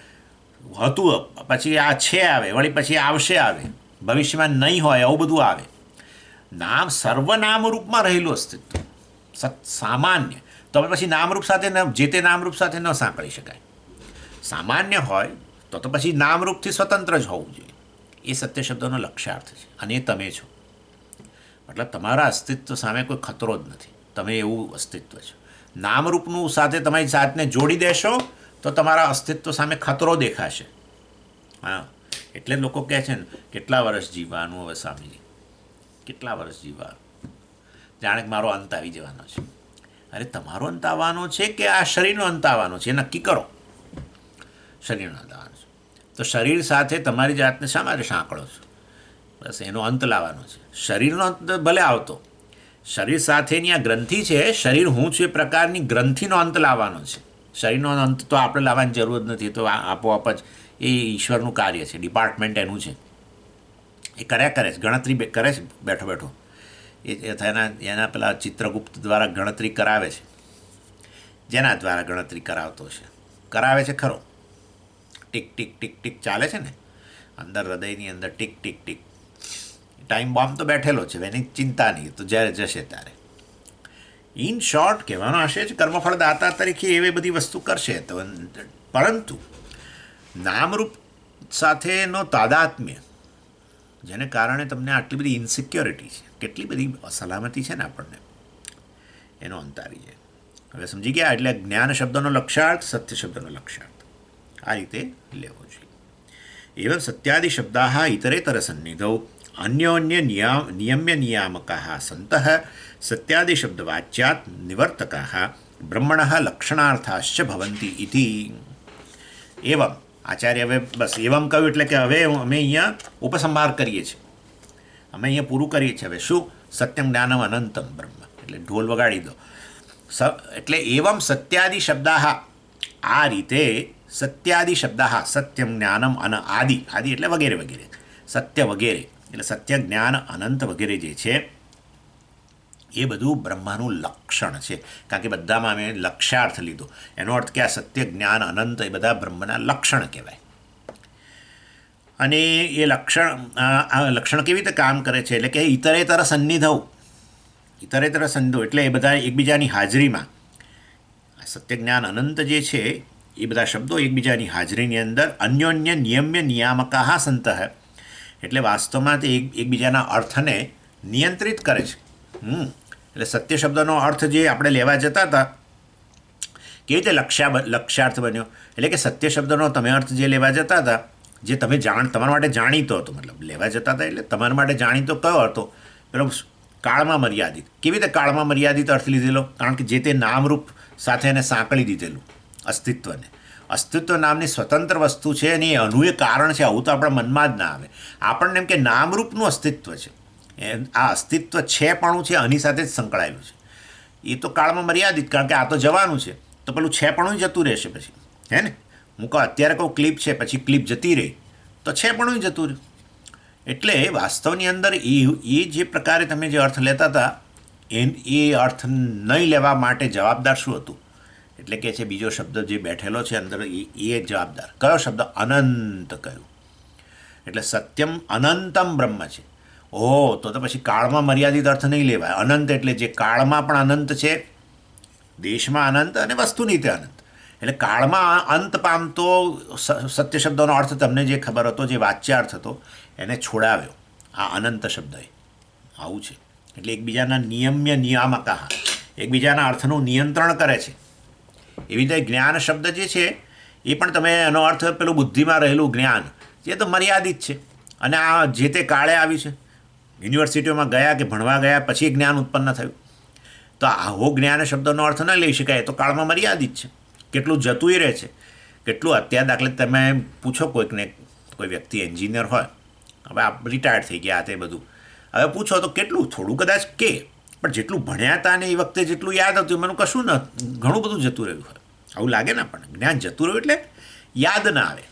હતું પછી આ છે આવે, વળી પછી આવશે આવે, ભવિષ્યમાં નહીં હોય એવું બધું આવે. નામ સર્વનામ રૂપમાં રહેલું અસ્તિત્વ સામાન્ય, તો પછી નામરૂપ સાથે જે તે નામરૂપ સાથે ન સાંકળી શકાય. સામાન્ય હોય તો પછી નામરૂપથી સ્વતંત્ર જ હોવું જોઈએ. એ સત્ય શબ્દનો લક્ષ્યાર્થ છે, અને એ તમે છો. મતલબ તમારા અસ્તિત્વ સામે કોઈ ખતરો જ નથી, તમે એવું અસ્તિત્વ છો. નામરૂપનું સાથે તમારી જાતને જોડી દેશો તો તમારા અસ્તિત્વ સામે ખતરો દેખાશે. હા, એટલે લોકો કહે છે ને કેટલા વર્ષ જીવવાનું હવે સ્વામીજી, કેટલા વર્ષ જીવવાનું, જાણે કે મારો અંત આવી જવાનો છે. અરે તમારો અંત આવવાનો છે કે આ શરીરનો અંત આવવાનો છે એ નક્કી કરો. શરીરનો અંત આવવાનો છે તો શરીર સાથે તમારી જાતને શા માટે સાંકળો છો? બસ એનો અંત લાવવાનો છે. શરીરનો અંત ભલે આવતો, શરીર સાથેની આ ગ્રંથિ છે, શરીર હું છું એ પ્રકારની ગ્રંથિનો અંત લાવવાનો છે. શરીરનો અંત તો આપણે લાવવાની જરૂર જ નથી, તો આપોઆપ જ એ ઈશ્વરનું કાર્ય છે, ડિપાર્ટમેન્ટ એનું છે, એ કર્યા કરે છે, ગણતરી કરે છે બેઠો બેઠો. એના પેલા ચિત્રગુપ્ત દ્વારા ગણતરી કરાવે છે, જેના દ્વારા ગણતરી કરાવતો છે, કરાવે છે ખરો. ટીક ટીક ટીક ટીક ચાલે છે ને અંદર હૃદયની અંદર, tick tick tick. Time bomb તો બેઠેલો છે, એની ચિંતા નહીં, તો જ્યારે જશે ત્યારે. ઇન શોર્ટ કહેવાનો આશય છે કર્મફળ દાતા તરીકે એવી બધી વસ્તુ કરશે તો, પરંતુ નામરૂપ સાથેનો તાદાત્મ્ય જેને કારણે તમને આટલી બધી ઇન્સિક્યોરિટી છે, કેટલી બધી અસલામતી છે ને આપણને, એનો અંત આવી જાય. હવે સમજી ગયા? એટલે જ્ઞાન શબ્દનો લક્ષ્યાર્થ, સત્ય શબ્દનો લક્ષ્યાર્થ આ રીતે લેવો જોઈએ. એવં સત્યાદિ શબ્દાः ઇતરેતર સન્નિધૌ અન્યોન્ય નિયમ્ય નિયામકાः સन्तઃ સત્યાદિ શબ્દવાચ્યાત નિવર્તકાः બ્રહ્મણઃ લક્ષણાર્થાશ્ચ ભવન્તિ ઇતિ. એવં આચાર્ય હવે બસ એવમ કહ્યું એટલે કે હવે અમે અહીંયા ઉપસંહાર કરીએ છીએ, અમે અહીંયા પૂરું કરીએ છીએ. હવે શું? સત્યમ જ્ઞાનમ અનંતમ બ્રહ્મ, એટલે ઢોલ વગાડી દો. એટલે એવમ સત્યાદિ શબ્દાઃ, આ રીતે સત્યાદિ શબ્દાઃ, સત્યમ જ્ઞાનમ આદિ, આદિ એટલે વગેરે વગેરે, સત્ય વગેરે એટલે સત્ય જ્ઞાન અનંત વગેરે જે છે એ બધું બ્રહ્માનું લક્ષણ છે. કારણ કે બધામાં અમે લક્ષ્યાર્થ લીધો, એનો અર્થ કે આ સત્ય જ્ઞાન અનંત એ બધા બ્રહ્મના લક્ષણ કહેવાય. અને એ લક્ષણ કેવી રીતે કામ કરે છે? એટલે કે ઇતરેતર સન્નિધૌ, ઇતરેતર સન્નિધૌ એટલે એ બધા એકબીજાની હાજરીમાં, સત્ય જ્ઞાન અનંત જે છે એ બધા શબ્દો એકબીજાની હાજરીની અંદર અન્યોન્ય નિયમ્ય નિયામકાઃ સन्तઃ, એટલે વાસ્તવમાં તે એકબીજાના અર્થને નિયંત્રિત કરે છે. એટલે સત્ય શબ્દનો અર્થ જે આપણે લેવા જતા હતા, કેવી રીતે લક્ષ્યાર્થ બન્યો? એટલે કે સત્ય શબ્દનો તમે અર્થ જે લેવા જતા હતા, જે તમે તમારા માટે જાણીતો હતો, મતલબ લેવા જતા હતા એટલે તમારા માટે જાણીતો કયો હતો? પેલો કાળમાં મર્યાદિત. કેવી રીતે કાળમાં મર્યાદિત અર્થ લીધેલો? કારણ કે જે તે નામરૂપ સાથે એને સાંકળી દીધેલું અસ્તિત્વને. અસ્તિત્વ નામની સ્વતંત્ર વસ્તુ છે અને એ અનુય કારણ છે, આવું તો આપણા મનમાં જ ના આવે. આપણને એમ કે નામરૂપનું અસ્તિત્વ છે, આ અસ્તિત્વ છે પણ છે, આની સાથે જ સંકળાયેલું છે. એ તો કાળમાં મર્યાદિત, કારણ કે આ તો જવાનું છે, તો પેલું છે પણ જતું રહેશે પછી, હે ને? હું કહું અત્યારે કહું ક્લિપ છે, પછી ક્લિપ જતી રહી તો છે પણ જતું રહ્યું. એટલે વાસ્તવની અંદર એ જે પ્રકારે તમે જે અર્થ લેતા હતા એ અર્થ નહીં લેવા માટે જવાબદાર શું હતું? એટલે કે છે બીજો શબ્દ જે બેઠેલો છે અંદર એ જવાબદાર. કયો શબ્દ? અનંત કહ્યું. એટલે સત્યમ અનંતમ બ્રહ્મ છે. ઓહ, તો પછી કાળમાં મર્યાદિત અર્થ નહીં લેવાય. અનંત એટલે જે કાળમાં પણ અનંત છે, દેશમાં અનંત અને વસ્તુની તે અનંત. એટલે કાળમાં અંત પામતો સત્ય શબ્દનો અર્થ તમને જે ખબર હતો, જે વાચ્યાર્થ હતો, એને છોડાવ્યો આ અનંત શબ્દએ. આવું છે. એટલે એકબીજાના નિયમ્ય નિયામકાઃ, એકબીજાના અર્થનું નિયંત્રણ કરે છે. એવી રીતે જ્ઞાન શબ્દ જે છે એ પણ તમે એનો અર્થ પેલું બુદ્ધિમાં રહેલું જ્ઞાન જે તો મર્યાદિત છે, અને આ જે તે કાળે આવ્યું છે. યુનિવર્સિટીઓમાં ગયા કે ભણવા ગયા પછી જ્ઞાન ઉત્પન્ન થયું, તો આવો જ્ઞાન શબ્દનો અર્થ ન લઈ શકાય. તો કાળમાં મર્યાદિત છે, કેટલું જતું રહે છે, કેટલું. અત્યારે દાખલે તમે પૂછો કોઈકને, કોઈ વ્યક્તિ એન્જિનિયર હોય, હવે આપ રિટાયર્ડ થઈ ગયા તે બધું, હવે પૂછો તો કેટલું થોડું કદાચ કે, પણ જેટલું ભણ્યા હતા ને એ વખતે જેટલું યાદ હતું એનું કશું ન, ઘણું બધું જતું રહ્યું હોય. આવું લાગે ને આપણને. જ્ઞાન જતું રહ્યું એટલે યાદ ના આવે,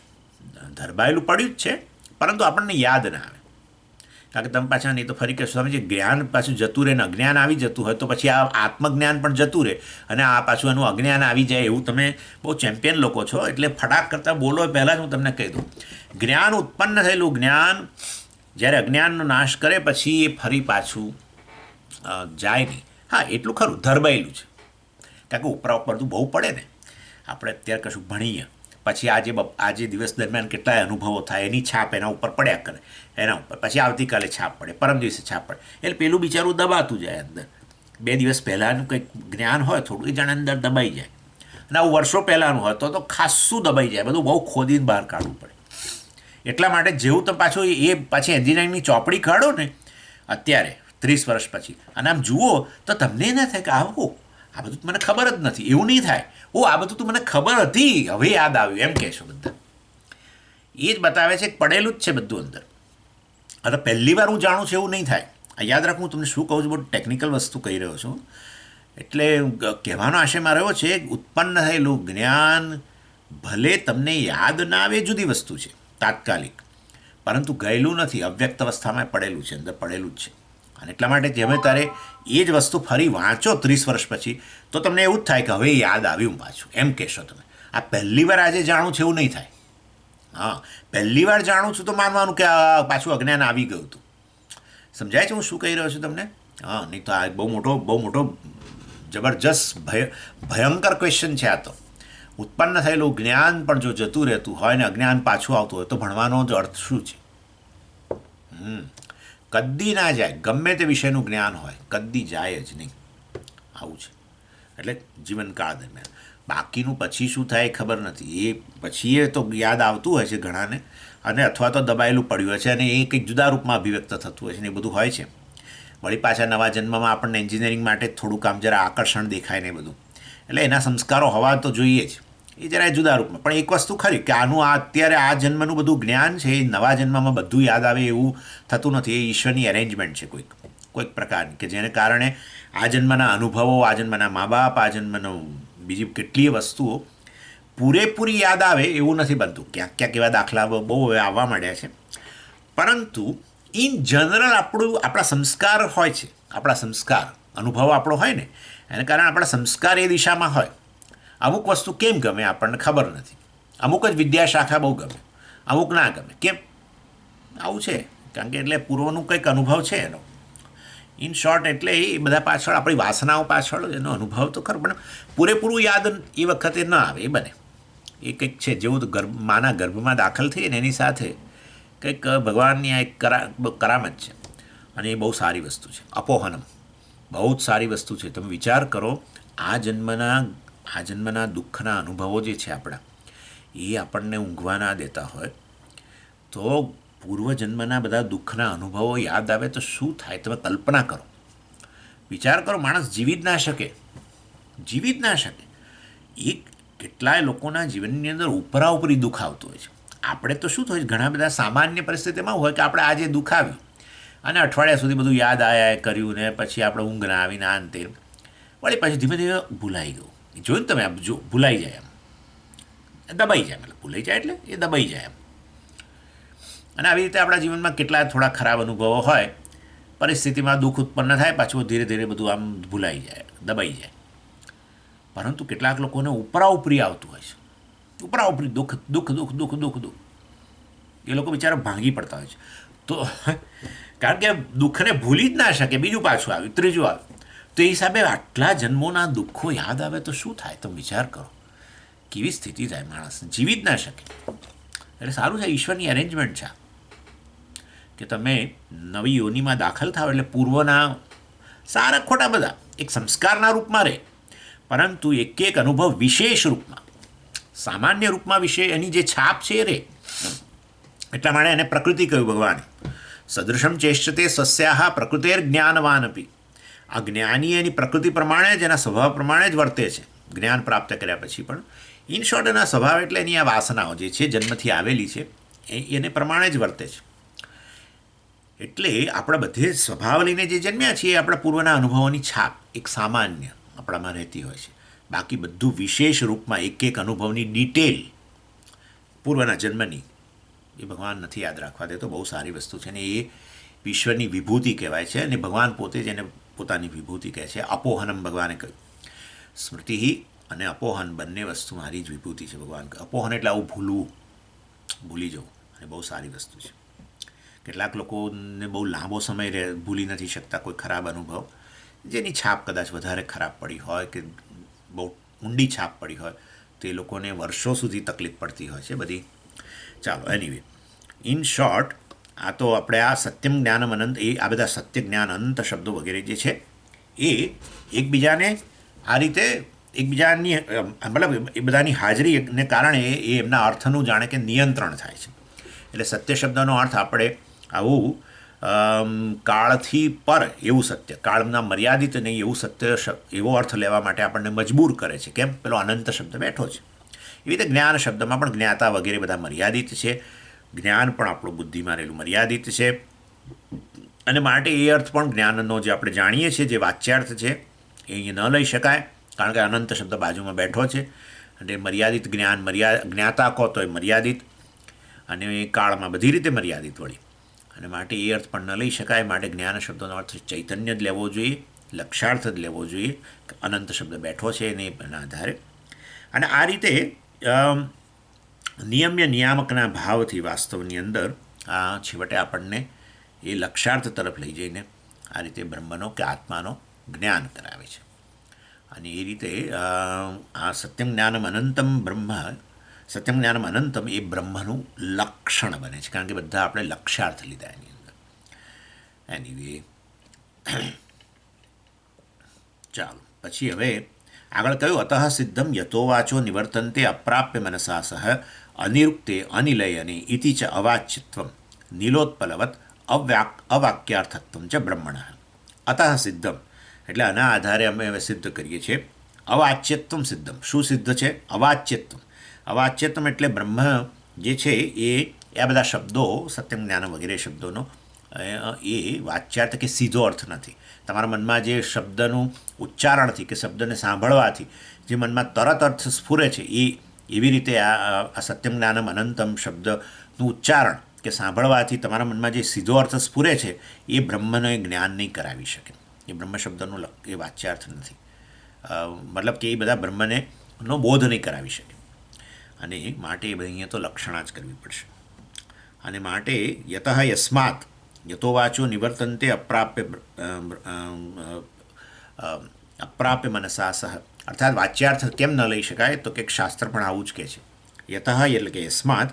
ધરબાયેલું પડ્યું જ છે પરંતુ આપણને યાદ ના આવે. કારણ કે તમે પાછા નહીં તો ફરી કહેશો તમે જે જ્ઞાન પાછું જતું રહે ને અજ્ઞાન આવી જતું હોય તો પછી આ આત્મજ્ઞાન પણ જતું રહે અને આ પાછું એનું અજ્ઞાન આવી જાય એવું તમે બહુ ચેમ્પિયન લોકો છો એટલે ફટાક કરતાં બોલો પહેલાં જ હું તમને કહી દઉં જ્ઞાન ઉત્પન્ન થયેલું જ્ઞાન જ્યારે અજ્ઞાનનો નાશ કરે પછી એ ફરી પાછું જાય નહીં. હા એટલું ખરું ધરબાયેલું છે કારણ કે ઉપરા ઉપર તો બહુ પડે ને આપણે અત્યારે કશું ભણીએ પછી આજે દિવસ દરમિયાન કેટલાય અનુભવો થાય એની છાપ એના ઉપર પડ્યા કરે એના ઉપર પછી આવતીકાલે છાપ પડે પરમ દિવસે છાપ પડે એટલે પેલું બિચારું દબાતું જાય અંદર 2 દિવસ પહેલાંનું કંઈક જ્ઞાન હોય થોડું એ જાણે અંદર દબાઈ જાય અને આવું વર્ષો પહેલાંનું હોય તો ખાસું દબાઈ જાય બધું બહુ ખોદીને બહાર કાઢવું પડે. એટલા માટે જેવું તમે પાછું એ પાછી એન્જિનિયરિંગની ચોપડી કાઢો ને અત્યારે 30 વર્ષ પછી અને આમ જુઓ તો તમને ના થાય કે આ બધું મને ખબર જ નથી એવું નહીં થાય આ બધું તો મને ખબર હતી હવે યાદ આવ્યું એમ કહેશો બધા. એ જ બતાવે છે કે પડેલું જ છે બધું અંદર. હવે પહેલી વાર હું જાણું છું એવું નહીં થાય. યાદ રાખું હું તમને શું કહું છું બહુ ટેકનિકલ વસ્તુ કહી રહ્યો છું એટલે કહેવાનો આશય મારો એવો છે ઉત્પન્ન થયેલું જ્ઞાન ભલે તમને યાદ ના આવે જુદી વસ્તુ છે તાત્કાલિક પરંતુ ગયેલું નથી અવ્યક્ત અવસ્થામાં પડેલું છે અંદર પડેલું જ છે અને એટલા માટે જેમે તારે એ જ વસ્તુ ફરી વાંચો 30 વર્ષ પછી તો તમને એવું જ થાય કે હવે યાદ આવ્યું પાછું એમ કહેશો તમે. આ પહેલી વાર આજે જાણું છું એવું નહીં થાય. હા પહેલી વાર જાણું છું તો માનવાનું કે આ પાછું અજ્ઞાન આવી ગયું હતું. સમજાય છે હું શું કહી રહ્યો છું તમને? હા નહીં તો આ બહુ મોટો જબરજસ્ત ભયંકર ક્વેશ્ચન છે આ તો. ઉત્પન્ન થયેલું જ્ઞાન પણ જો જતું રહેતું હોય ને અજ્ઞાન પાછું આવતું હોય તો ભણવાનો જ અર્થ શું છે? કદી ના જાય ગમે તે વિષયનું જ્ઞાન હોય કદી જાય જ નહીં આવું છે. એટલે જીવનકાળ દરમિયાન બાકીનું પછી શું થાય ખબર નથી. એ પછી એ તો યાદ આવતું હોય છે ઘણાને અને અથવા તો દબાયેલું પડ્યું હોય છે અને એ કંઈક જુદા રૂપમાં અભિવ્યક્ત થતું હોય છે ને એ બધું હોય છે. વળી પાછા નવા જન્મમાં આપણને એન્જિનિયરિંગ માટે થોડું કામ જરા આકર્ષણ દેખાય ને બધું એટલે એના સંસ્કારો હોવા તો જોઈએ જ એ જરા જુદા રૂપમાં. પણ એક વસ્તુ ખરી કે આનું અત્યારે આ જન્મનું બધું જ્ઞાન છે એ નવા જન્મમાં બધું યાદ આવે એવું થતું નથી. એ ઈશ્વરની અરેન્જમેન્ટ છે કોઈક પ્રકારની કે જેને કારણે આ જન્મના અનુભવો આ જન્મના મા બાપ આ જન્મનો બીજી કેટલીય વસ્તુઓ પૂરેપૂરી યાદ આવે એવું નથી બનતું. ક્યાંક એવા દાખલા બહુ હવે આવવા માંડ્યા છે પરંતુ ઇન જનરલ આપણા સંસ્કાર હોય છે. આપણા સંસ્કાર અનુભવ આપણો હોય ને એને કારણે આપણા સંસ્કાર એ દિશામાં હોય. અમુક વસ્તુ કેમ ગમે આપણને ખબર નથી. અમુક જ વિદ્યાશાખા બહુ ગમે અમુક ના ગમે. કેમ આવું છે? કારણ કે એટલે પૂર્વનું કંઈક અનુભવ છે એનો. ઇન શોર્ટ એટલે એ બધા પાછળ આપણી વાસનાઓ પાછળ એનો અનુભવ તો ખરો પણ પૂરેપૂરું યાદ એ વખતે ન આવે એ બને. એ કંઈક છે જેવું માના ગર્ભમાં દાખલ થઈએ ને એની સાથે કંઈક ભગવાનની આ એક કરામત છે અને એ બહુ સારી વસ્તુ છે. અપોહનમ બહુ જ સારી વસ્તુ છે. તમે વિચાર કરો આ જન્મના દુઃખના અનુભવો જે છે આપણા એ આપણને ઊંઘવા ના દેતા હોય તો પૂર્વજન્મના બધા દુઃખના અનુભવો યાદ આવે તો શું થાય તમે કલ્પના કરો. વિચાર કરો માણસ જીવી જ ના શકે. એ કેટલાય લોકોના જીવનની અંદર ઉપરાઉપરી દુઃખ આવતું હોય છે. આપણે તો શું થાય ઘણા બધા સામાન્ય પરિસ્થિતિમાં હોય કે આપણે આજે દુઃખ આવ્યું અને અઠવાડિયા સુધી બધું યાદ આયા કર્યું ને પછી આપણે ઊંઘ ના આવીને આ અંતે વળી પછી ધીમે ધીમે ભૂલાઈ ગયું. જોયું ને તમે આમ જો ભૂલાઈ જાય એમ દબાઈ જાય મતલબ ભૂલાઈ જાય એટલે એ દબાઈ જાય એમ. અને આવી રીતે આપણા જીવનમાં કેટલા થોડા ખરાબ અનુભવો હોય પરિસ્થિતિમાં દુઃખ ઉત્પન્ન થાય પાછું ધીરે ધીરે બધું આમ ભૂલાઈ જાય દબાઈ જાય. પરંતુ કેટલાક લોકોને ઉપરાઉપરી આવતું હોય છે. ઉપરાઉપરી દુઃખ એ લોકો બિચારા ભાંગી પડતા હોય છે. તો કારણ કે દુઃખને ભૂલી જ ના શકે બીજું પાછું આવ્યું ત્રીજું આવ્યું તો એ હિસાબે આટલા જન્મોના દુઃખો યાદ આવે તો શું થાય તમે વિચાર કરો કેવી સ્થિતિ થાય માણસ જીવી જ ના શકે. એટલે સારું છે ઈશ્વરની અરેન્જમેન્ટ છે કે તમે નવી યોનિમાં દાખલ થાવ એટલે પૂર્વના સારા ખોટા બધા એક સંસ્કારના રૂપમાં રહે પરંતુ એક અનુભવ વિશેષ રૂપમાં સામાન્ય રૂપમાં વિશે એની જે છાપ છે એ રહે. એટલા માટે એને પ્રકૃતિ કહ્યું ભગવાને સદૃશમ ચેષ્ટતે સ્વસ્યાહ પ્રકૃતિર જ્ઞાનવાન અપી. આ જ્ઞાની એની પ્રકૃતિ પ્રમાણે જ એના સ્વભાવ પ્રમાણે જ વર્તે છે જ્ઞાન પ્રાપ્ત કર્યા પછી પણ. ઇન શોર્ટ એના સ્વભાવ એટલે એની આ વાસનાઓ જે છે જન્મથી આવેલી છે એને પ્રમાણે જ વર્તે છે. એટલે આપણે બધે સ્વભાવ લઈને જે જન્મ્યા છીએ આપણા પૂર્વના અનુભવોની છાપ એક સામાન્ય આપણામાં રહેતી હોય છે. બાકી બધું વિશેષ રૂપમાં એક અનુભવની ડિટેલ પૂર્વના જન્મની એ ભગવાન નથી યાદ રાખવા દેતો. બહુ સારી વસ્તુ છે ને એ ઈશ્વરની વિભૂતિ કહેવાય છે અને ભગવાન પોતે જ એને પોતાની વિભૂતિ કહે છે. અપોહનમ ભગવાને કહ્યું. સ્મૃતિ અને અપોહન બંને વસ્તુ મારી જ વિભૂતિ છે. ભગવાન અપોહન એટલે આવું ભૂલી જવું, અને બહુ સારી વસ્તુ છે. કેટલાક લોકોને બહુ લાંબો સમય ભૂલી નથી શકતા કોઈ ખરાબ અનુભવ, જેની છાપ કદાચ વધારે ખરાબ પડી હોય કે બહુ ઊંડી છાપ પડી હોય, તે લોકોને વર્ષો સુધી તકલીફ પડતી હોય છે બધી. ચાલો, એનીવે, ઇન શોર્ટ, આ તો આપણે આ સત્યમ જ્ઞાનમ અનંત, એ આ બધા સત્ય જ્ઞાન અનંત શબ્દો વગેરે જે છે એ એકબીજાને આ રીતે એકબીજાની મતલબ એ બધાની હાજરીને કારણે એ એમના અર્થનું જાણે કે નિયંત્રણ થાય છે. એટલે સત્ય શબ્દનો અર્થ આપણે આવું કાળથી પર એવું સત્ય, કાળના મર્યાદિત નહીં એવું સત્ય, એવો અર્થ લેવા માટે આપણને મજબૂર કરે છે. કેમ? પેલો અનંત શબ્દ બેઠો છે. એવી રીતે જ્ઞાન શબ્દમાં પણ જ્ઞાતા વગેરે બધા મર્યાદિત છે. જ્ઞાન પણ આપણું બુદ્ધિમાં રહેલું મર્યાદિત છે, અને માટે એ અર્થ પણ જ્ઞાનનો જે આપણે જાણીએ છીએ જે વાચ્યાર્થ છે એ અહીંયા ન લઈ શકાય, કારણ કે અનંત શબ્દ બાજુમાં બેઠો છે. અને મર્યાદિત જ્ઞાન, જ્ઞાતા કહો તો એ મર્યાદિત, અને કાળમાં બધી રીતે મર્યાદિત વળી, અને માટે એ અર્થ પણ ન લઈ શકાય. માટે જ્ઞાન શબ્દનો અર્થ ચૈતન્ય જ લેવો જોઈએ, લક્ષાર્થ જ લેવો જોઈએ. અનંત શબ્દ બેઠો છે એને એના આધારે. અને આ રીતે નિયમ્ય નિયામકના ભાવથી વાસ્તવની અંદર આ છેવટે આપણને એ લક્ષાર્થ તરફ લઈ જઈને આ રીતે બ્રહ્મનો કે આત્માનો જ્ઞાન કરાવે છે. અને એ રીતે આ સત્યમ જ્ઞાનમ અનંતમ બ્રહ્મ, સત્યમ જ્ઞાનમ અનંતમ એ બ્રહ્મનું લક્ષણ બને છે, કારણ કે બધા આપણે લક્ષ્યાર્થ લીધા એની અંદર. એનીવે, ચાલો પછી હવે આગળ કહ્યું, અતઃ સિદ્ધમ યતો વાચો નિવર્તન્તે અપ્રાપ્ય મનસા સહ અનિરુક્તે અનિલયને ઇતિ ચ અવાચ્યત્વમ નીલોત્પલવત અવાક્યાર્થત્વમ ચ બ્રહ્મણ. અતઃ સિદ્ધમ એટલે આના આધારે અમે હવે સિદ્ધ કરીએ છીએ. અવાચ્યત્વમ સિદ્ધમ. શું સિદ્ધ છે? અવાચ્યત્વમ. અવાચ્યત્વમ એટલે બ્રહ્મ જે છે એ આ બધા શબ્દો, સત્યમ જ્ઞાન વગેરે શબ્દોનો એ વાચ્યાર્થ કે સીધો અર્થ નથી. તમારા મનમાં જે શબ્દનું ઉચ્ચારણથી કે શબ્દને સાંભળવાથી જે મનમાં તરત અર્થ સ્ફુરે છે, એ એવી રીતે આ સત્યમ જ્ઞાનમ અનંતમ શબ્દનું ઉચ્ચારણ કે સાંભળવાથી તમારા મનમાં જે સીધો અર્થ સ્ફુરે છે એ બ્રહ્મનો એ જ્ઞાન નહીં કરાવી શકે. એ બ્રહ્મ શબ્દનો એ વાચ્યાર્થ નથી, મતલબ કે એ બધા બ્રહ્મને નો બોધ નહીં કરાવી શકે. અને માટે એ અહીંયા તો લક્ષણા જ કરવી પડશે. અને માટે યતઃ યસ્માત યતો વાચો નિવર્તન્તે અપ્રાપ્ય મનસા સહ, અર્થાત વાચ્યાર્થ કેમ ન લઈ શકાય? તો કે શાસ્ત્ર પણ આવું જ કહે છે. યતઃ એટલે કે યસ્માત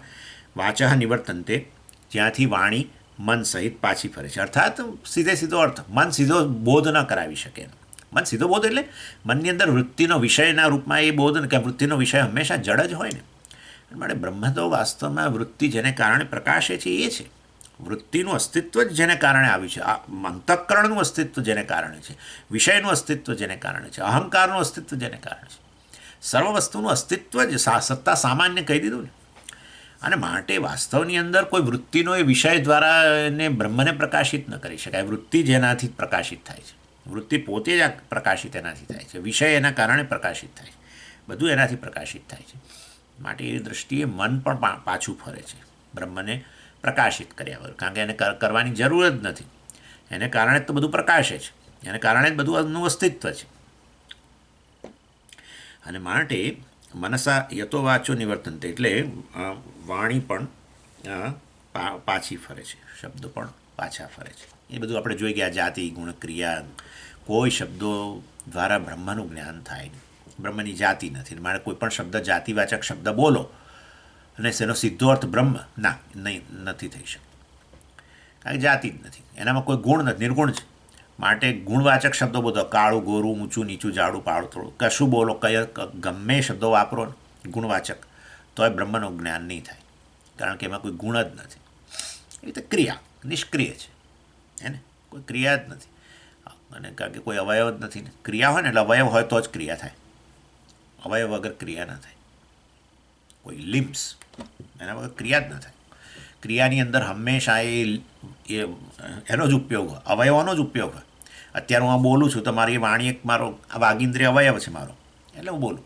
વાચઃ નિવર્તન્તે, જ્યાંથી વાણી મન સહિત પાછી ફરે છે. અર્થાત સીધો અર્થ, મન સીધો બોધ ન કરાવી શકે. મન સીધો બોધ એટલે મનની અંદર વૃત્તિનો વિષયના રૂપમાં એ બોધ, કે વૃત્તિનો વિષય હંમેશા જડ જ હોય ને. માટે બ્રહ્મ તો વાસ્તવમાં વૃત્તિ જેને કારણે પ્રકાશે છે એ છે. વૃત્તિનું અસ્તિત્વ જ જેને કારણે આવ્યું છે, આ અંતઃકરણનું અસ્તિત્વ જેને કારણે છે, વિષયનું અસ્તિત્વ જેને કારણે છે, અહંકારનું અસ્તિત્વ જેને કારણે છે, સર્વ વસ્તુનું અસ્તિત્વ જ સત્તા સામાન્ય કહી દીધું ને. અને માટે વાસ્તવની અંદર કોઈ વૃત્તિનો એ વિષય દ્વારા એને બ્રહ્મને પ્રકાશિત ન કરી શકાય. વૃત્તિ જેનાથી પ્રકાશિત થાય છે, વૃત્તિ પોતે જ પ્રકાશિત એનાથી થાય છે, વિષય એના કારણે પ્રકાશિત થાય છે, બધું એનાથી પ્રકાશિત થાય છે. માટે એ દૃષ્ટિએ મન પણ પાછું ફરે છે બ્રહ્મને પ્રકાશિત કર્યા વગર, કારણ કે એને કરવાની જરૂર જ નથી. એને કારણે જ તો બધું પ્રકાશે છે, એને કારણે જ બધું એનું અસ્તિત્વ છે. અને માટે મનસા યતો વાચો નિવર્તનતે એટલે વાણી પણ પાછી ફરે છે, શબ્દો પણ પાછા ફરે છે. એ બધું આપણે જોઈ ગયા. જાતિ, ગુણ, ક્રિયા, કોઈ શબ્દો દ્વારા બ્રહ્મનું જ્ઞાન થાય નહીં. બ્રહ્મની જાતિ નથી. મારે કોઈ પણ શબ્દ જાતિવાચક શબ્દ બોલો અને તેનો સીધો અર્થ બ્રહ્મ નથી થઈ શકતો, કારણ કે જાતિ જ નથી, એનામાં કોઈ ગુણ નથી, નિર્ગુણ છે. માટે ગુણવાચક શબ્દો બોલો, કાળું ગોરું, ઊંચું નીચું, જાડું પાળું થોડું, કશું બોલો, ગમે શબ્દો વાપરો ગુણવાચક, તો એ બ્રહ્મનું જ્ઞાન નહીં થાય, કારણ કે એમાં કોઈ ગુણ જ નથી. એ રીતે ક્રિયા નિષ્ક્રિય છે, હે ને, કોઈ ક્રિયા જ નથી. અને કારણ કે કોઈ અવયવ જ નથી ને. ક્રિયા હોય ને એટલે અવયવ હોય તો જ ક્રિયા થાય, અવયવ વગર ક્રિયા ન થાય. કોઈ લિમ્સ, એના વગર ક્રિયા જ ન થાય. ક્રિયાની અંદર હંમેશા એનો જ ઉપયોગ હોય, અવયવોનો જ ઉપયોગ હોય. અત્યારે હું આ બોલું છું તો મારી વાણી એક મારો વાગિંદ્રિય અવયવ છે મારો, એટલે હું બોલું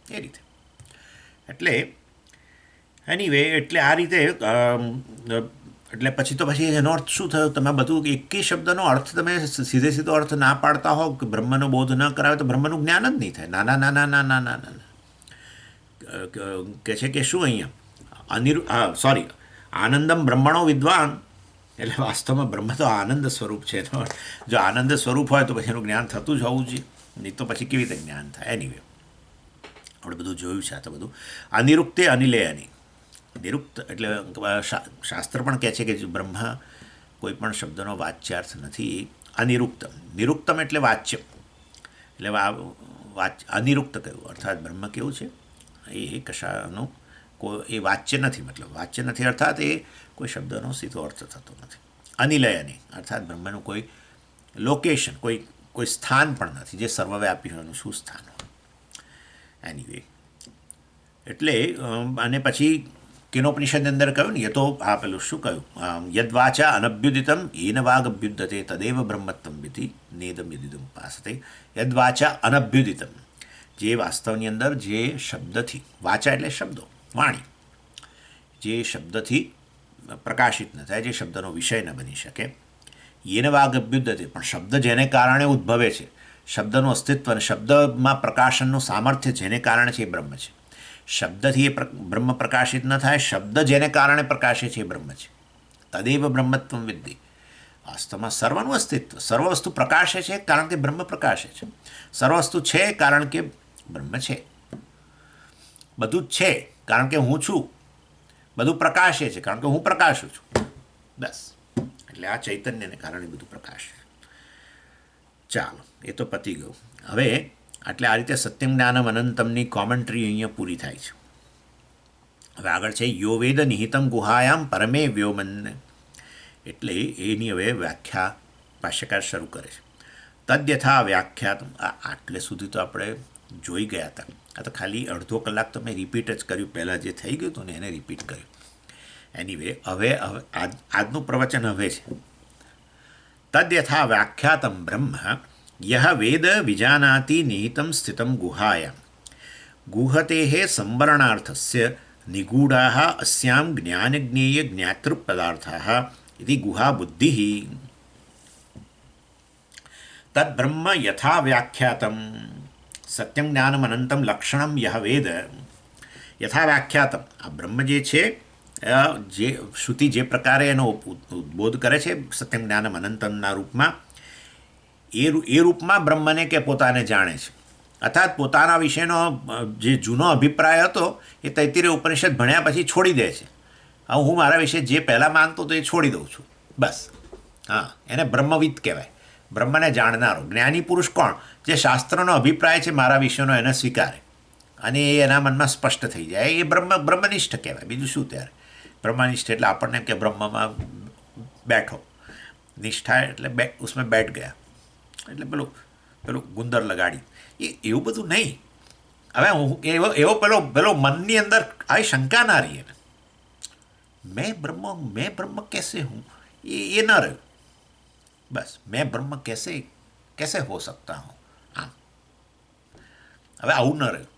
એ રીતે. એટલે એનીવે, એટલે આ રીતે એટલે પછી એનો અર્થ શું થયો? તમે બધું એકેય શબ્દનો અર્થ તમે સીધો અર્થ ના પાડતા હો કે બ્રહ્મનો બોધ ન કરાવે તો બ્રહ્મનું જ્ઞાન જ નહીં થાય. નાના નાના નાના નાના કે છે કે શું અહીંયા સોરી, આનંદમ બ્રહ્મણો વિદ્વાન, એટલે વાસ્તવમાં બ્રહ્મ તો આનંદ સ્વરૂપ છે. તો જો આનંદ સ્વરૂપ હોય તો પછી એનું જ્ઞાન થતું જ હોવું જોઈએ, નહીં તો પછી કેવી રીતે જ્ઞાન થાય? એનીવે આપણે બધું જોયું છે. આ તો બધું અનિરુક્તે અનિલેયની. નિરુક્ત એટલે શાસ્ત્ર પણ કહે છે કે બ્રહ્મ કોઈ પણ શબ્દનો વાચ્યાર્થ નથી. અનિરુક્તમ, નિરુક્તમ એટલે વાચ્ય, એટલે અનિરુક્ત કહ્યું, અર્થાત બ્રહ્મ કેવું છે એ કશાનું એ વાચ્ય નથી, મતલબ વાચ્ય નથી અર્થાત એ કોઈ શબ્દનો સીધો અર્થ થતો નથી. અનિલયની અર્થાત બ્રહ્મનું કોઈ લોકેશન, કોઈ સ્થાન પણ નથી જે સર્વવ્યાપી હોય, એનું શું સ્થાન હોય? એનીવે એટલે અને પછી કેનોપનિષદની અંદર કહ્યું ને, એ તો આ પેલું શું કહ્યું? યદ્વાચા અનભ્યુદિતમ એન વાગ અભ્યુદતે તદેવ બ્રહ્મત્વમ વિધિ નેદમ યદિદમ ઉપાસતે. યદ્વાચા અનભ્યુદિતમ, જે વાસ્તવની અંદર જે શબ્દથી, વાચા એટલે શબ્દો, વાણી, જે શબ્દથી પ્રકાશિત ન થાય, જે શબ્દનો વિષય ન બની શકે. એન વાગ અભ્યુદતે, પણ શબ્દ જેને કારણે ઉદ્ભવે છે, શબ્દનું અસ્તિત્વ અને શબ્દમાં પ્રકાશનનું સામર્થ્ય જેને કારણે છે એ બ્રહ્મ છે. શબ્દથી એ બ્રહ્મ પ્રકાશિત ન થાય, શબ્દ જેને કારણે પ્રકાશે છે એ બ્રહ્મ છે. તદેવ બ્રહ્મત્વમ વિદ્ધિ. વાસ્તવમાં સર્વનું અસ્તિત્વ, સર્વ વસ્તુ પ્રકાશે છે કારણ કે બ્રહ્મ પ્રકાશે છે. સર્વ વસ્તુ છે કારણ કે બ્રહ્મ છે. બધું જ છે કારણ કે હું છું. બધું પ્રકાશે છે કારણ કે હું પ્રકાશું છું. બસ, એટલે આ ચૈતન્યને કારણે બધું પ્રકાશે. ચાલો, એ તો પતી ગયું. હવે એટલે આ રીતે સત્યમ જ્ઞાનમ અનંતમની કોમેન્ટ્રી અહીંયા પૂરી થાય છે. હવે આગળ છે યો વેદ નિહિતમ ગુહાયામ પરમે વ્યોમન, એટલે એની હવે વ્યાખ્યા ભાષ્યકાર શરૂ કરે છે. તદ્યથા વ્યાખ્યાત, આટલે સુધી તો આપણે જોઈ ગયા હતા. આ તો ખાલી અડધો કલાક તો મેં રિપીટ જ કર્યું, પહેલાં જે થઈ ગયું હતું ને એને રિપીટ કર્યું. એનીવે હવે આજનું પ્રવચન હવે છે તદ્યથા વ્યાખ્યાતમ બ્રહ્મ યહ વેદ વિજાનાતિ નિહિતમ સ્થિતમ ગુહાયામ ગુહતેઃ સંવરણાર્થસ્ય નિગૂઢાઃ અસ્યામ જ્ઞાનજ્ઞેય જ્ઞાતૃપદાર્થાઃ ઇતિ ગુહા બુદ્ધિઃ તદ્બ્રહ્મ યથા વ્યાખ્યાતમ સત્યમ જ્ઞાનમ અનંતમ લક્ષણમ યહ વેદ યથા વ્યાખ્યાતમ. આ બ્રહ્મ જે છે, જે શ્રુતિ જે પ્રકારે એનો ઉદ્બોધ કરે છે સત્યમ જ્ઞાનમ અનંતમના રૂપમાં, એ રૂપમાં બ્રહ્મને કે પોતાને જાણે છે. અર્થાત પોતાના વિશેનો જે જૂનો અભિપ્રાય હતો એ તૈત્તિરીય ઉપનિષદ ભણ્યા પછી છોડી દે છે. હવે હું મારા વિશે જે પહેલાં માનતો હતો એ છોડી દઉં છું, બસ. હા, એને બ્રહ્મવિદ કહેવાય, બ્રહ્મને જાણનારો. જ્ઞાની પુરુષ કોણ? જે શાસ્ત્રનો અભિપ્રાય છે મારા વિશેનો એને સ્વીકારે અને એ એના મનમાં સ્પષ્ટ થઈ જાય, એ બ્રહ્મનિષ્ઠ કહેવાય. બીજું શું? ત્યારે બ્રહ્મનિષ્ઠ એટલે આપણને એમ કે બ્રહ્મમાં બેઠો, નિષ્ઠા એટલે ઉસમેં બેઠ ગયા, એટલે પેલું ગુંદર લગાડી, એવું બધું નહીં. હવે હું એવો પેલો મનની અંદર આવી શંકા ના રહી એને, મેં બ્રહ્મ कैसे हूँ, ये न રહ્યું. બસ, મેં બ્રહ્મ कैसे हो सकता हूँ. આમ હવે આવું ન રહ્યું.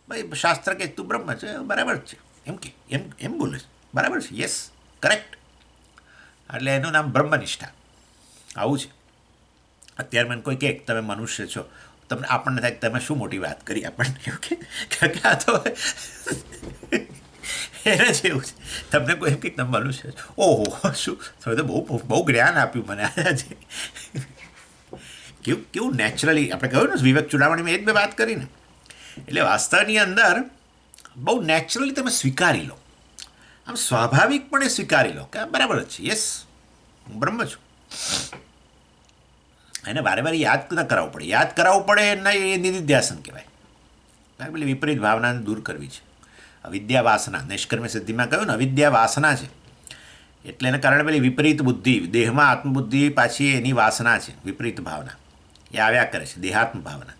ભાઈ શાસ્ત્ર કે તું બ્રહ્મ છે, બરાબર છે, એમ બોલે છે, બરાબર છે, યસ, કરેક્ટ. એટલે એનું નામ બ્રહ્મનિષ્ઠા. આવું છે. અત્યારે મને કોઈ કહે તમે મનુષ્ય છો, તમને આપણને થાય તમે શું મોટી વાત કરી આપણને, એવું કે આ તો એને જ એવું છે. તમને કોઈ એમ કે તમે મનુષ્ય છો, ઓહો શું તમે તો બહુ જ્ઞાન આપ્યું મને આજે. કેવું નેચરલી આપણે કહ્યું ને, વિવેક ચૂડામણીમાં એ જ મેં વાત કરી ને. એટલે વાસ્તવની અંદર બહુ નેચરલી તમે સ્વીકારી લો, આમ સ્વાભાવિકપણે સ્વીકારી લો કે બરાબર જ છે, યસ હું બ્રહ્મ છું. એને વારે વારે યાદ ન કરાવવું પડે. યાદ કરાવવું પડે એના એ નિધિધ્યાસન કહેવાય. પેલી વિપરીત ભાવનાને દૂર કરવી છે. અવિદ્યા વાસના, નિષ્કર્મ સિદ્ધિમાં કહ્યું ને, અવિદ્યા વાસના છે. એટલે એને કારણે પેલી વિપરીત બુદ્ધિ, દેહમાં આત્મબુદ્ધિ પાછી એની વાસના છે, વિપરીત ભાવના એ આવ્યા કરે છે, દેહાત્મ ભાવના.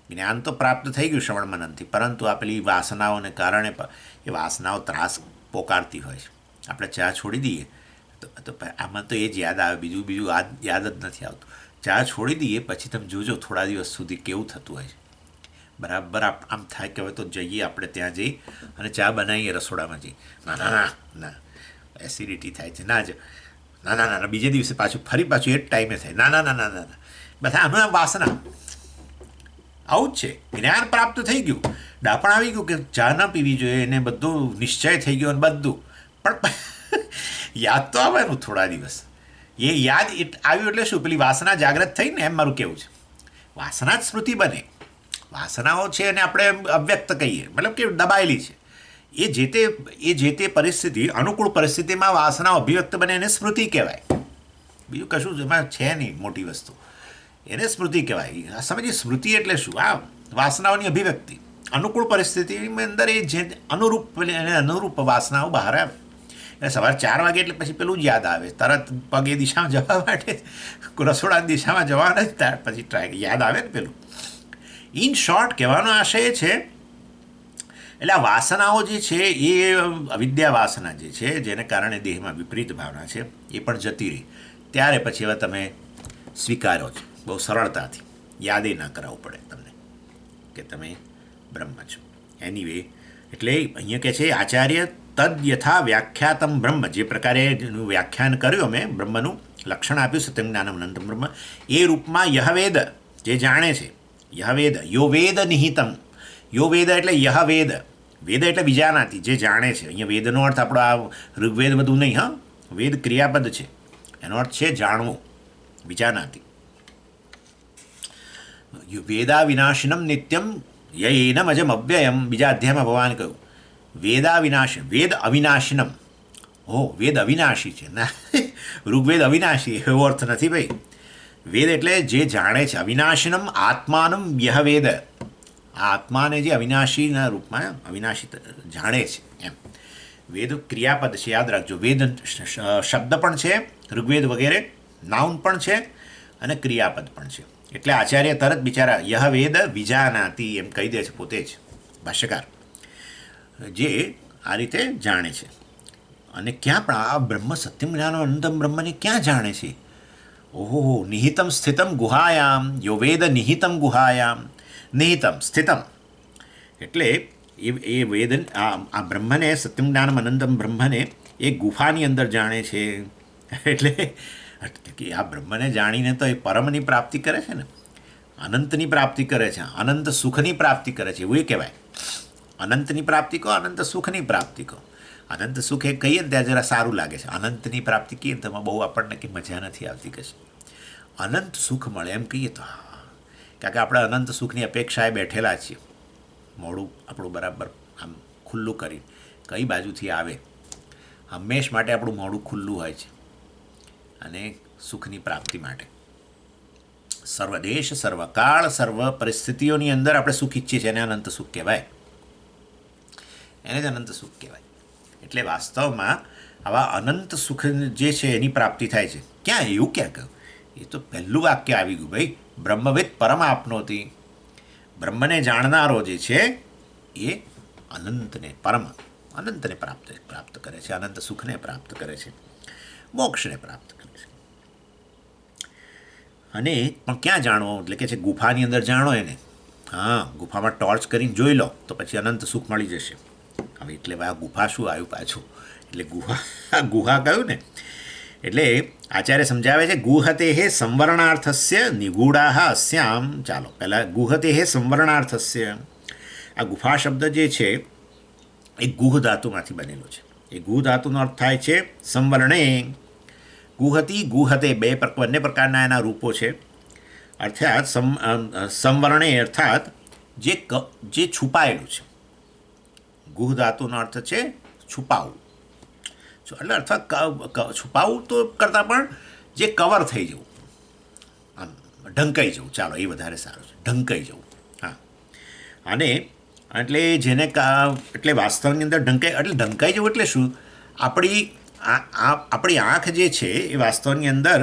જ્ઞાન તો પ્રાપ્ત થઈ ગયું શ્રવણ મનનથી, પરંતુ આ પેલી વાસનાઓને કારણે એ વાસનાઓ ત્રાસ પોકારતી હોય છે. આપણે ચા છોડી દઈએ તો આમાં તો એ જ યાદ આવે, બીજું યાદ જ નથી આવતું. ચા છોડી દઈએ પછી તમે જોજો થોડા દિવસ સુધી કેવું થતું હોય છે. બરાબર આમ થાય કે હવે તો જઈએ આપણે ત્યાં જઈ અને ચા બનાવીએ રસોડામાં જઈ. ના, એસિડિટી થાય છે, ના જ ના ના ના બીજે દિવસે પાછું એ જ ટાઈમે થાય, ના ના ના ના ના ના, બધા આનું વાસના આવું જ છે. જ્ઞાન પ્રાપ્ત થઈ ગયું, ડાપણ આવી ગયું કે ચા ના પીવી જોઈએ, એને બધું નિશ્ચય થઈ ગયો અને બધું, પણ યાદ તો આવવાનું થોડા દિવસ. એ યાદ આવ્યું એટલે શું, પેલી વાસના જાગ્રત થઈ ને, એમ મારું કહેવું છે. વાસના જ સ્મૃતિ બને. વાસનાઓ છે અને આપણે અવ્યક્ત કહીએ, મતલબ કે દબાયેલી છે. એ જે તે પરિસ્થિતિ, અનુકૂળ પરિસ્થિતિમાં વાસનાઓ અભિવ્યક્ત બને એને સ્મૃતિ કહેવાય. બીજું કશું એમાં છે નહીં મોટી વસ્તુ, એને સ્મૃતિ કહેવાય. આ સમજીએ, સ્મૃતિ એટલે શું, આ વાસનાઓની અભિવ્યક્તિ અનુકૂળ પરિસ્થિતિની અંદર એ જે અનુરૂપ વાસનાઓ બહાર આવે. એટલે સવારે 4 વાગે એટલે પછી પેલું જ યાદ આવે, તરત પગ એ દિશામાં જવા માટે, રસોડાની દિશામાં જવાના જ ત્યાર પછી યાદ આવે ને પેલું. ઇન શોર્ટ કહેવાનો આશય એ છે, એટલે આ વાસનાઓ જે છે એ અવિદ્યા વાસના જે છે, જેને કારણે દેહમાં વિપરીત ભાવના છે, એ પણ જતી રહી. ત્યારે પછી હવે તમે સ્વીકારો છો બહુ સરળતાથી, યાદે ના કરાવવું પડે તમને કે તમે બ્રહ્મ છો. એનીવે, એટલે અહીંયા કહે છે આચાર્ય તદ યથા વ્યાખ્યાતમ બ્રહ્મ, જે પ્રકારે વ્યાખ્યાન કર્યું અમે બ્રહ્મનું લક્ષણ આપ્યું સત્યમ જ્ઞાનમ અનંતમ બ્રહ્મ, એ રૂપમાં યહવેદ જે જાણે છે, યહવેદ યો વેદ નિહિતમ, યો વેદ એટલે યહવેદ, વેદ એટલે વિજાનાતી, જે જાણે છે. અહીંયા વેદનો અર્થ આપણો આ ઋગ્વેદ બધું નહીં, હા, વેદ ક્રિયાપદ છે, એનો અર્થ છે જાણવું, વિજાનાતી. વેદા વિનાશિનમ નિત્યમ યૈનમ અજમ અવ્યયમ, બીજા અધ્યાયમાં ભગવાન કહ્યું વેદા વિનાશી, વેદ અવિનાશિનમ. વેદ અવિનાશી છે ના, ઋગ્વેદ અવિનાશી એવો અર્થ નથી ભાઈ. વેદ એટલે જે જાણે છે, અવિનાશિનમ આત્માનમ યહ વેદ, આ આત્માને જે અવિનાશીના રૂપમાં અવિનાશી જાણે છે એમ. વેદ ક્રિયાપદ છે, યાદ રાખજો. વેદ શબ્દ પણ છે, ઋગ્વેદ વગેરે નાઉન પણ છે અને ક્રિયાપદ પણ છે. એટલે આચાર્ય તરત બિચારા યહ વેદ વિજાનાતી એમ કહી દે છે પોતે જ, ભાષ્યકાર, જે આ રીતે જાણે છે. અને ક્યાં પણ આ બ્રહ્મ સત્યમ જ્ઞાન અનંતમ બ્રહ્મને ક્યાં જાણે છે? ઓહો, નિહિતમ સ્થિતમ ગુહાયામ, યો વેદ નિહિતમ ગુહાયામ, નિહિતમ સ્થિતમ એટલે એ વેદ આ બ્રહ્મને, સત્યમ જ્ઞાનમ અનંતમ બ્રહ્મને એ ગુફાની અંદર જાણે છે. એટલે કે આ બ્રહ્મને જાણીને તો એ પરમની પ્રાપ્તિ કરે છે ને, અનંતની પ્રાપ્તિ કરે છે, અનંત સુખની પ્રાપ્તિ કરે છે, એવું એ કહેવાય. અનંતની પ્રાપ્તિ કહો, અનંત સુખની પ્રાપ્તિ કહો. અનંત સુખ એ કહીએ ને ત્યાં જરા સારું લાગે છે, અનંતની પ્રાપ્તિ કહીએ ને તેમાં બહુ આપણને કંઈ મજા નથી આવતી. કશે અનંત સુખ મળે એમ કહીએ તો હા, કારણ કે આપણે અનંત સુખની અપેક્ષાએ બેઠેલા છીએ, મોડું આપણું બરાબર આમ ખુલ્લું કરી, કઈ બાજુથી આવે, હંમેશ માટે આપણું મોડું ખુલ્લું હોય છે. અને સુખની પ્રાપ્તિ માટે સર્વદેશ, સર્વકાળ, સર્વ પરિસ્થિતિઓની અંદર આપણે સુખ ઈચ્છીએ છીએ, એને અનંત સુખ કહેવાય, એને જ અનંત સુખ કહેવાય. એટલે વાસ્તવમાં આવા અનંત સુખ જે છે એની પ્રાપ્તિ થાય છે. ક્યાં એવું ક્યાં કહ્યું? એ તો પહેલું વાક્ય આવી ગયું ભાઈ, બ્રહ્મવિદ પરમ આપનોતી. બ્રહ્મને જાણનારો જે છે એ અનંતને, પરમ અનંતને પ્રાપ્ત કરે છે, અનંત સુખને પ્રાપ્ત કરે છે, મોક્ષને પ્રાપ્ત કરે છે. અને પણ ક્યાં જાણવો? એટલે કે છે ગુફાની અંદર જાણો એને. હા, ગુફામાં ટોર્ચ કરીને જોઈ લો તો પછી અનંત સુખ મળી જશે. હવે એટલે આ ગુફા શું આવ્યું પાછું? એટલે ગુહા કહ્યું ને, એટલે આચાર્ય સમજાવે છે ગુહતે હે સંવરણાર્થસ્ય નિગૂઢાહ અસ્યામ. ચાલો પહેલાં ગુહતે હે સંવરણાર્થસ્ય, આ ગુફા શબ્દ જે છે એ ગુહ ધાતુમાંથી બનેલો છે. એ ગુહ ધાતુનો અર્થ થાય છે સંવરણે. ગુહતી, ગુહતે બંને પ્રકારના એના રૂપો છે. અર્થાત સંવરણે અર્થાત જે છુપાયેલું છે. ગુહ ધાતુનો અર્થ છે છુપાવવું, એટલે અથવા છુપાવવું તો કરતાં પણ જે કવર થઈ જવું, આમ ઢંકાઈ જવું, ચાલો એ વધારે સારું છે, ઢંકાઈ જવું. હા, અને એટલે જેને એટલે વાસ્તવની અંદર ઢંકાઈ જવું એટલે શું? આપણી આંખ જે છે એ વાસ્તવની અંદર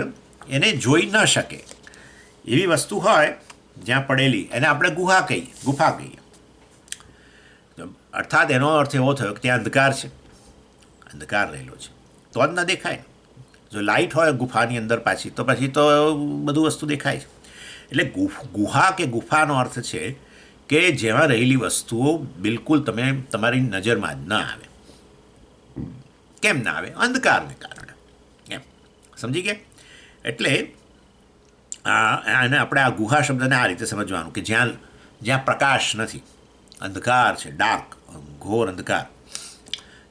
એને જોઈ ન શકે એવી વસ્તુ હોય જ્યાં પડેલી, એને આપણે ગુફા કહીએ. અર્થાત એનો અર્થ એવો થયો કે ત્યાં અંધકાર છે, અંધકાર રહેલો છે તો જ ન દેખાય. જો લાઇટ હોય ગુફાની અંદર પાછી તો પછી તો બધું વસ્તુ દેખાય છે. એટલે ગુહા કે ગુફાનો અર્થ છે કે જેમાં રહેલી વસ્તુઓ બિલકુલ તમારી નજરમાં જ ન આવે. કેમ ના આવે? અંધકારને કારણે. એમ સમજી ગયા? એટલે અને આપણે આ ગુહા શબ્દને આ રીતે સમજવાનું કે જ્યાં જ્યાં પ્રકાશ નથી, અંધકાર છે, ડાર્ક, ઘોર અંધકાર,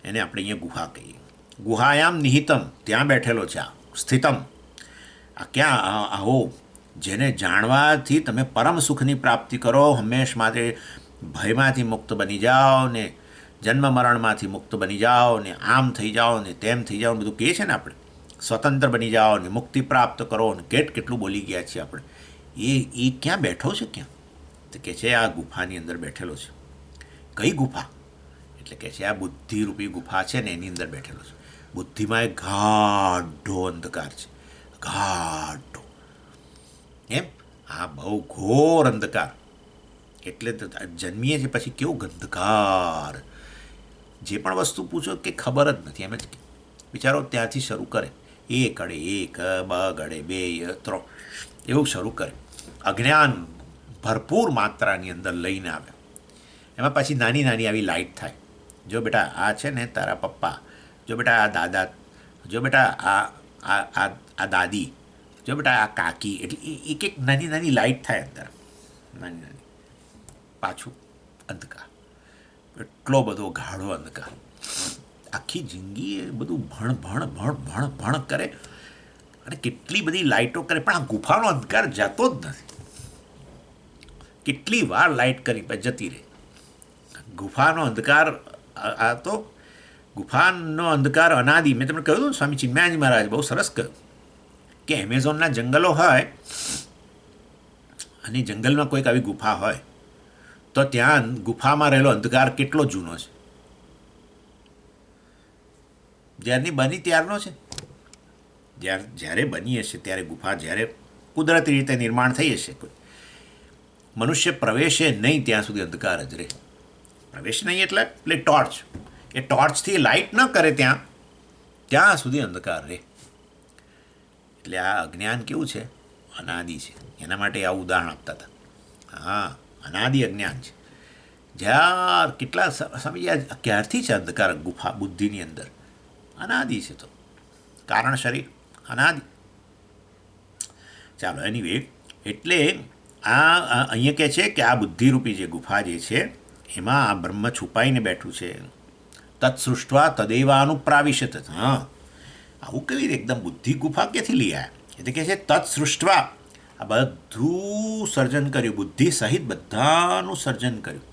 એને આપણે અહીંયા ગુહા કહીએ. ગુહાયામ નિહિતમ, ત્યાં બેઠેલો છે આ. સ્થિતમ, આ ક્યાં? આહો, જેને જાણવાથી તમે પરમ સુખની પ્રાપ્તિ કરો, હંમેશ માટે ભયમાંથી મુક્ત બની જાઓ ને જન્મ મરણમાંથી મુક્ત બની જાઓ ને આમ થઈ જાઓ ને તેમ થઈ જાઓ, બધું કહે છે ને આપણે. સ્વતંત્ર બની જાઓ ને મુક્તિ પ્રાપ્ત કરો ને કેટલું બોલી ગયા છીએ આપણે. એ ક્યાં બેઠો છે? ક્યાં? તો કહે છે આ ગુફાની અંદર બેઠેલો છે. કઈ ગુફા? એટલે કહે છે આ બુદ્ધિરૂપી ગુફા છે ને એની અંદર બેઠેલો છે. બુદ્ધિમાં એક ગાઢો અંધકાર છે, ગાઢો. એમ આ બહુ ઘોર અંધકાર. એટલે તો જન્મીએ છીએ પછી કેવું અંધકાર, જે પણ વસ્તુ પૂછો કે ખબર જ નથી. એમ જ વિચારો ત્યાંથી શરૂ કરે, એક અડે એક, બ ગળે બે, ત્રણ, એવું શરૂ કરે. અજ્ઞાન ભરપૂર માત્રાની અંદર લઈને આવે. એમાં પછી નાની નાની આવી લાઇટ થાય. જો બેટા આ છે ને તારા પપ્પા, જો બેટા આ દાદા, જો બેટા આ દાદી, જો બેટા આ કાકી. એટલે એક એક નાની નાની લાઇટ થાય અંદર, નાની નાની. પાછું અંધકાર, એટલો બધો ગાઢો અંધકાર. આખી જિંદગી એ બધું ભણ કરે અને કેટલી બધી લાઇટો કરે, પણ આ ગુફાનો અંધકાર જતો જ નથી. કેટલી વાર લાઇટ કરી પછી જતી રહે. ગુફાનો અંધકાર, આ તો ગુફાનો અંધકાર અનાદિ. મેં તમને કહ્યું સ્વામી ચિન્મયાનંદ મહારાજ બહુ સરસ કહ્યું કે એમેઝોનના જંગલો હોય અને જંગલમાં કોઈક આવી ગુફા હોય તો ત્યાં ગુફામાં રહેલો અંધકાર કેટલો જૂનો છે. જ્યારની બની ત્યારનો છે. જ્યારે બની હશે ત્યારે ગુફા, જ્યારે કુદરતી રીતે નિર્માણ થઈ હશે, કોઈ મનુષ્ય પ્રવેશે નહીં ત્યાં સુધી અંધકાર જ રહે. પ્રવેશ નહીં એટલે ટોર્ચ, એ ટોર્ચથી લાઇટ ન કરે ત્યાં સુધી અંધકાર રહે. એટલે આ અજ્ઞાન કેવું છે? અનાદિ છે. એના માટે આ ઉદાહરણ આપતા હતા. હા, અનાદિ અજ્ઞાન છે. જ્યાં કેટલા સમય ક્યારથી છે અંધકાર ગુફા બુદ્ધિની અંદર? અનાદિ છે. તો કારણ શરીર અનાદિ. ચાલો, એનીવે, એટલે આ અહીંયા કહે છે કે આ બુદ્ધિરૂપી જે ગુફા જે છે એમાં આ બ્રહ્મ છુપાઈને બેઠું છે. તત્સૃષ્ટવા તદેવાનુપ્રાવિશત. હા, આવું કેવી રીતે એકદમ બુદ્ધિ ગુફા ક્યાંથી લઈ આવ્યા? એટલે કહે છે તત્સૃષ્ટવા, આ બધું સર્જન કર્યું, બુદ્ધિ સહિત બધાનું સર્જન કર્યું.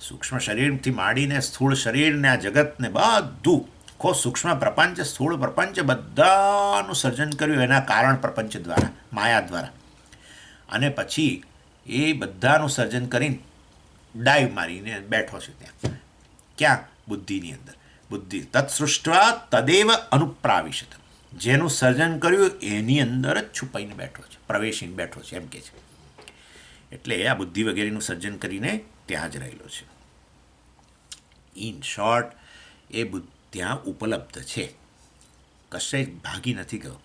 સૂક્ષ્મ શરીરથી માંડીને સ્થૂળ શરીરને આ જગતને બધું, આખો સૂક્ષ્મ પ્રપંચ, સ્થૂળ પ્રપંચ બધાનું સર્જન કર્યું એના કારણ પ્રપંચ દ્વારા, માયા દ્વારા. અને પછી એ બધાનું સર્જન કરીને ડાઈવ મારીને બેઠો છે ત્યાં. ક્યાં? બુદ્ધિની અંદર. બુદ્ધિ તત્સૃષ્ટવા તદેવ અનુપ્રાવિશત, જેનું સર્જન કર્યું એની અંદર જ છુપાઈને બેઠો છે, પ્રવેશીને બેઠો છે, એમ કે છે. એટલે આ બુદ્ધિ વગેરેનું સર્જન કરીને ત્યાં જ રહેલો છે. ઇન શોર્ટ, એ ત્યાં ઉપલબ્ધ છે, કશે ભાગી નથી ગયો.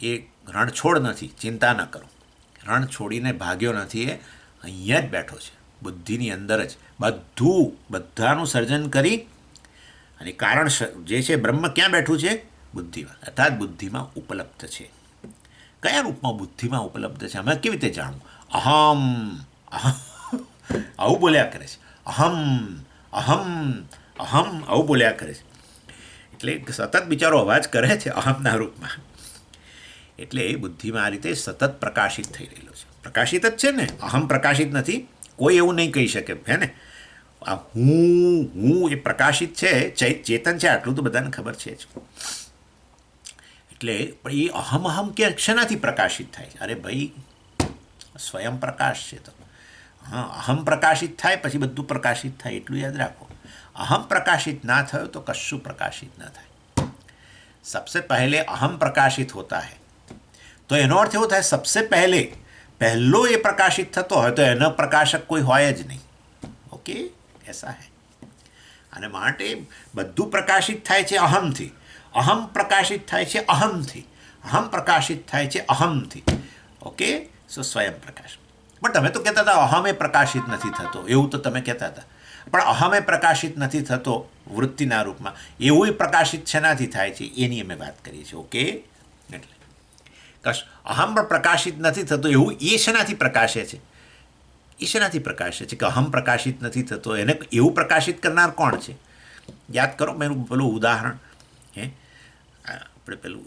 એ રણછોડ નથી, ચિંતા ન કરો. રણ છોડીને ભાગ્યો નથી, એ અહીંયા જ બેઠો છે, બુદ્ધિની અંદર જ બધાનું સર્જન કરી. અને કારણ જે છે બ્રહ્મ ક્યાં બેઠું છે? બુદ્ધિમાં, અર્થાત બુદ્ધિમાં ઉપલબ્ધ છે. કયા રૂપમાં બુદ્ધિમાં ઉપલબ્ધ છે? અમે કેવી રીતે જાણવું? અહમ આવું બોલ્યા કરે છે. અહમ આવું બોલ્યા કરે છે. એટલે સતત બિચારો અવાજ કરે છે અહમના રૂપમાં. એટલે એ બુદ્ધિમાં આ રીતે સતત પ્રકાશિત થઈ રહેલો છે. પ્રકાશિત જ છે ને, અહમ પ્રકાશિત નથી. કોઈ એવું નહીં કહી શકે, હે ને? આ હું એ પ્રકાશિત છે, ચેતન છે, આટલું તો બધાને ખબર છે જ. એટલે પણ એ અહમ કે શેનાથી પ્રકાશિત થાય? અરે ભાઈ, સ્વયં પ્રકાશ છે. તો હા, અહમ પ્રકાશિત થાય પછી બધું પ્રકાશિત થાય, એટલું યાદ રાખો. અહમ પ્રકાશિત ના થયો તો કશું પ્રકાશિત ના થાય. सबसे पहले अहम प्रकाशित होता है, તો એનો અર્થ એવો થાય સબસે પહેલો એ પ્રકાશિત થતો હોય તો એનો પ્રકાશક કોઈ હોય જ નહીં. ઓકે, એસા હે. અને માટે બધું પ્રકાશિત થાય છે અહમથી. અહમ પ્રકાશિત થાય છે અહમથી. અહમ પ્રકાશિત થાય છે અહમથી. ઓકે, સો સ્વયં પ્રકાશ. પણ તમે તો કહેતા હતા અહમ એ પ્રકાશિત નથી થતો, એવું તો તમે કહેતા હતા. પણ અહમે પ્રકાશિત નથી થતો વૃત્તિના રૂપમાં, એવું પ્રકાશિત શેનાથી થાય છે એની અમે વાત કરીએ છીએ. ઓકે, એટલે અહમ પણ પ્રકાશિત નથી થતો એવું એ શેનાથી પ્રકાશે છે? એ શેનાથી પ્રકાશે છે કે અહમ પ્રકાશિત નથી થતો? એને એવું પ્રકાશિત કરનાર કોણ છે? યાદ કરો મેં પેલું ઉદાહરણ, આપણે પેલું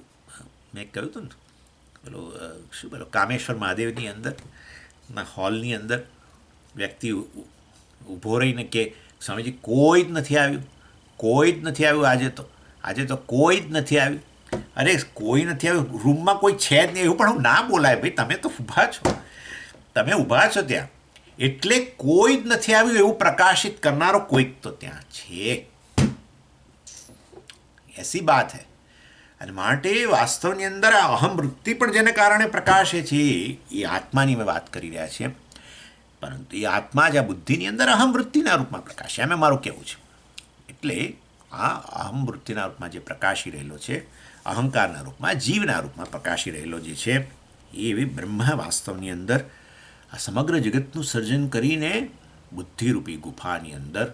મેં કહ્યું હતું ને, પેલું શું પેલું કામેશ્વર મહાદેવની અંદર હોલની અંદર વ્યક્તિ ઊભો રહીને કે સ્વામીજી કોઈ જ નથી આવ્યું, કોઈ જ નથી આવ્યું, આજે તો કોઈ જ નથી આવ્યું. અરે કોઈ નથી આવ્યું, રૂમમાં કોઈ છે જ નહીં, એવું પણ ના બોલાય ભાઈ, તમે તો ઊભા છો, તમે ઊભા છો ત્યાં, એટલે કોઈ જ નથી આવ્યું એવું પ્રકાશિત કરનારો કોઈક તો ત્યાં છે. એસી બાત હૈ. અને માટે વાસ્તવની અંદર આ અહમ વૃત્તિ પણ જેને કારણે પ્રકાશે છે એ આત્માની અમે વાત કરી રહ્યા છીએ, પરંતુ એ આત્મા જ આ બુદ્ધિની અંદર અહમ વૃત્તિના રૂપમાં પ્રકાશે, એમ મારું કહેવું છે. એટલે આ અહમ વૃત્તિના રૂપમાં જે પ્રકાશી રહેલો છે, અહંકારના રૂપમાં, જીવના રૂપમાં પ્રકાશી રહેલો જે છે, એ એવી બ્રહ્મ વાસ્તવની અંદર આ સમગ્ર જગતનું સર્જન કરીને બુદ્ધિરૂપી ગુફાની અંદર,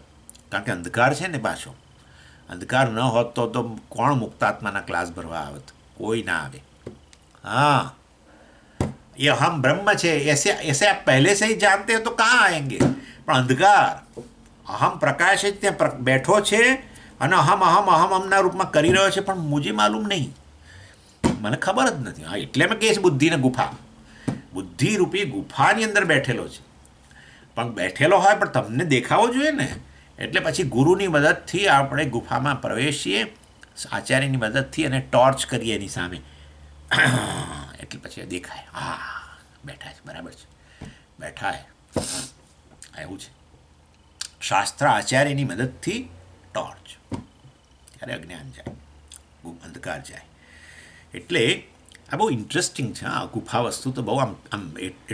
કારણ કે અંધકાર છે ને, પાછો અંધકાર ન હોત તો કોણ મુક્તાત્માના ક્લાસ ભરવા આવત? કોઈ ના આવે. हाँ, ये हम ब्रह्म છે, ऐसे आप पहले से ही जानते हैं तो कहाँ आएंगे? પણ અંધકાર અહમ પ્રકાશ જ ત્યાં બેઠો છે અને અહમના રૂપમાં કરી રહ્યો છે, પણ મુझे માલુમ નહીં, મને ખબર જ નથી. હા, એટલે મેં કહીએ છીએ બુદ્ધિને ગુફા, બુદ્ધિરૂપી ગુફાની અંદર બેઠેલો છે. પણ બેઠેલો હોય પણ તમને દેખાવો જોઈએ ને, એટલે પછી ગુરુની મદદથી આપણે ગુફામાં પ્રવેશીએ, આચાર્યની મદદથી, અને ટોર્ચ કરીએ એની સામે, એટલે પછી દેખાય, હા બેઠા છે, બરાબર છે, બેઠા છે, એવું છે. શાસ્ત્ર આચાર્યની મદદથી ટોર્ચ, ત્યારે અજ્ઞાન જાય, અંધકાર જાય. એટલે આ બહુ ઇન્ટરેસ્ટિંગ છે. આ ગુફા વસ્તુ તો બહુ આમ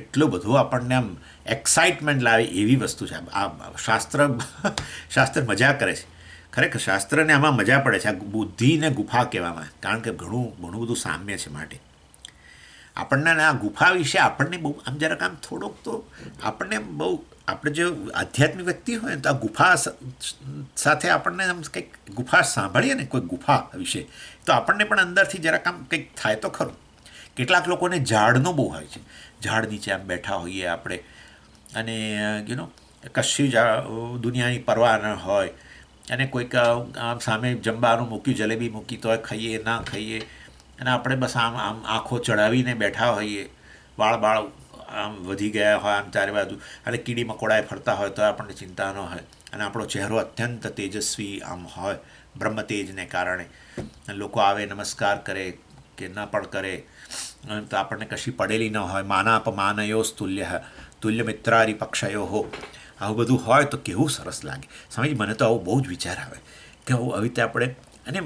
એટલું બધું આપણને આમ એક્સાઇટમેન્ટ લાવે એવી વસ્તુ છે. આ શાસ્ત્ર મજા કરે છે, ખરેખર શાસ્ત્રને આમાં મજા પડે છે. આ બુદ્ધિને ગુફા કહેવામાં, કારણ કે ઘણું બધું સામ્ય છે. માટે આપણને આ ગુફા વિશે આપણને બહુ આમ જરાક આમ થોડોક તો આપણને બહુ, આપણે જે આધ્યાત્મિક વ્યક્તિ હોય ને તો આ ગુફા સાથે આપણને આમ કંઈક ગુફા સાંભળીએ ને કોઈ ગુફા વિશે તો આપણને પણ અંદરથી જરાક આમ કંઈક થાય તો ખરું. કેટલાક લોકોને ઝાડનો બહુ હોય છે, ઝાડ નીચે આમ બેઠા હોઈએ આપણે, અને કશી જ દુનિયાની પરવા ન હોય, અને કોઈક આમ સામે જમવાનું મૂક્યું, જલેબી મૂકી તો ખાઈએ ના ખાઈએ, અને આપણે બસ આમ આંખો ચડાવીને બેઠા હોઈએ, વાળ આમ વધી ગયા હોય આમ ચારે બાજુ, અને કીડી મકોડાએ ફરતા હોય તો આપણને ચિંતા ન હોય, અને આપણો ચહેરો અત્યંત તેજસ્વી આમ હોય બ્રહ્મ તેજને કારણે, લોકો આવે નમસ્કાર કરે કે ન પણ કરે તો આપણને કશી પડેલી ન હોય. માનાપમાનયો તુલ્ય તુલ્ય મિત્રારી પક્ષયો હો, આવું બધું હોય તો કેવું સરસ લાગે. સમજ, મને તો આવું બહુ જ વિચાર આવે કે આવું આવી રીતે આપણે, અને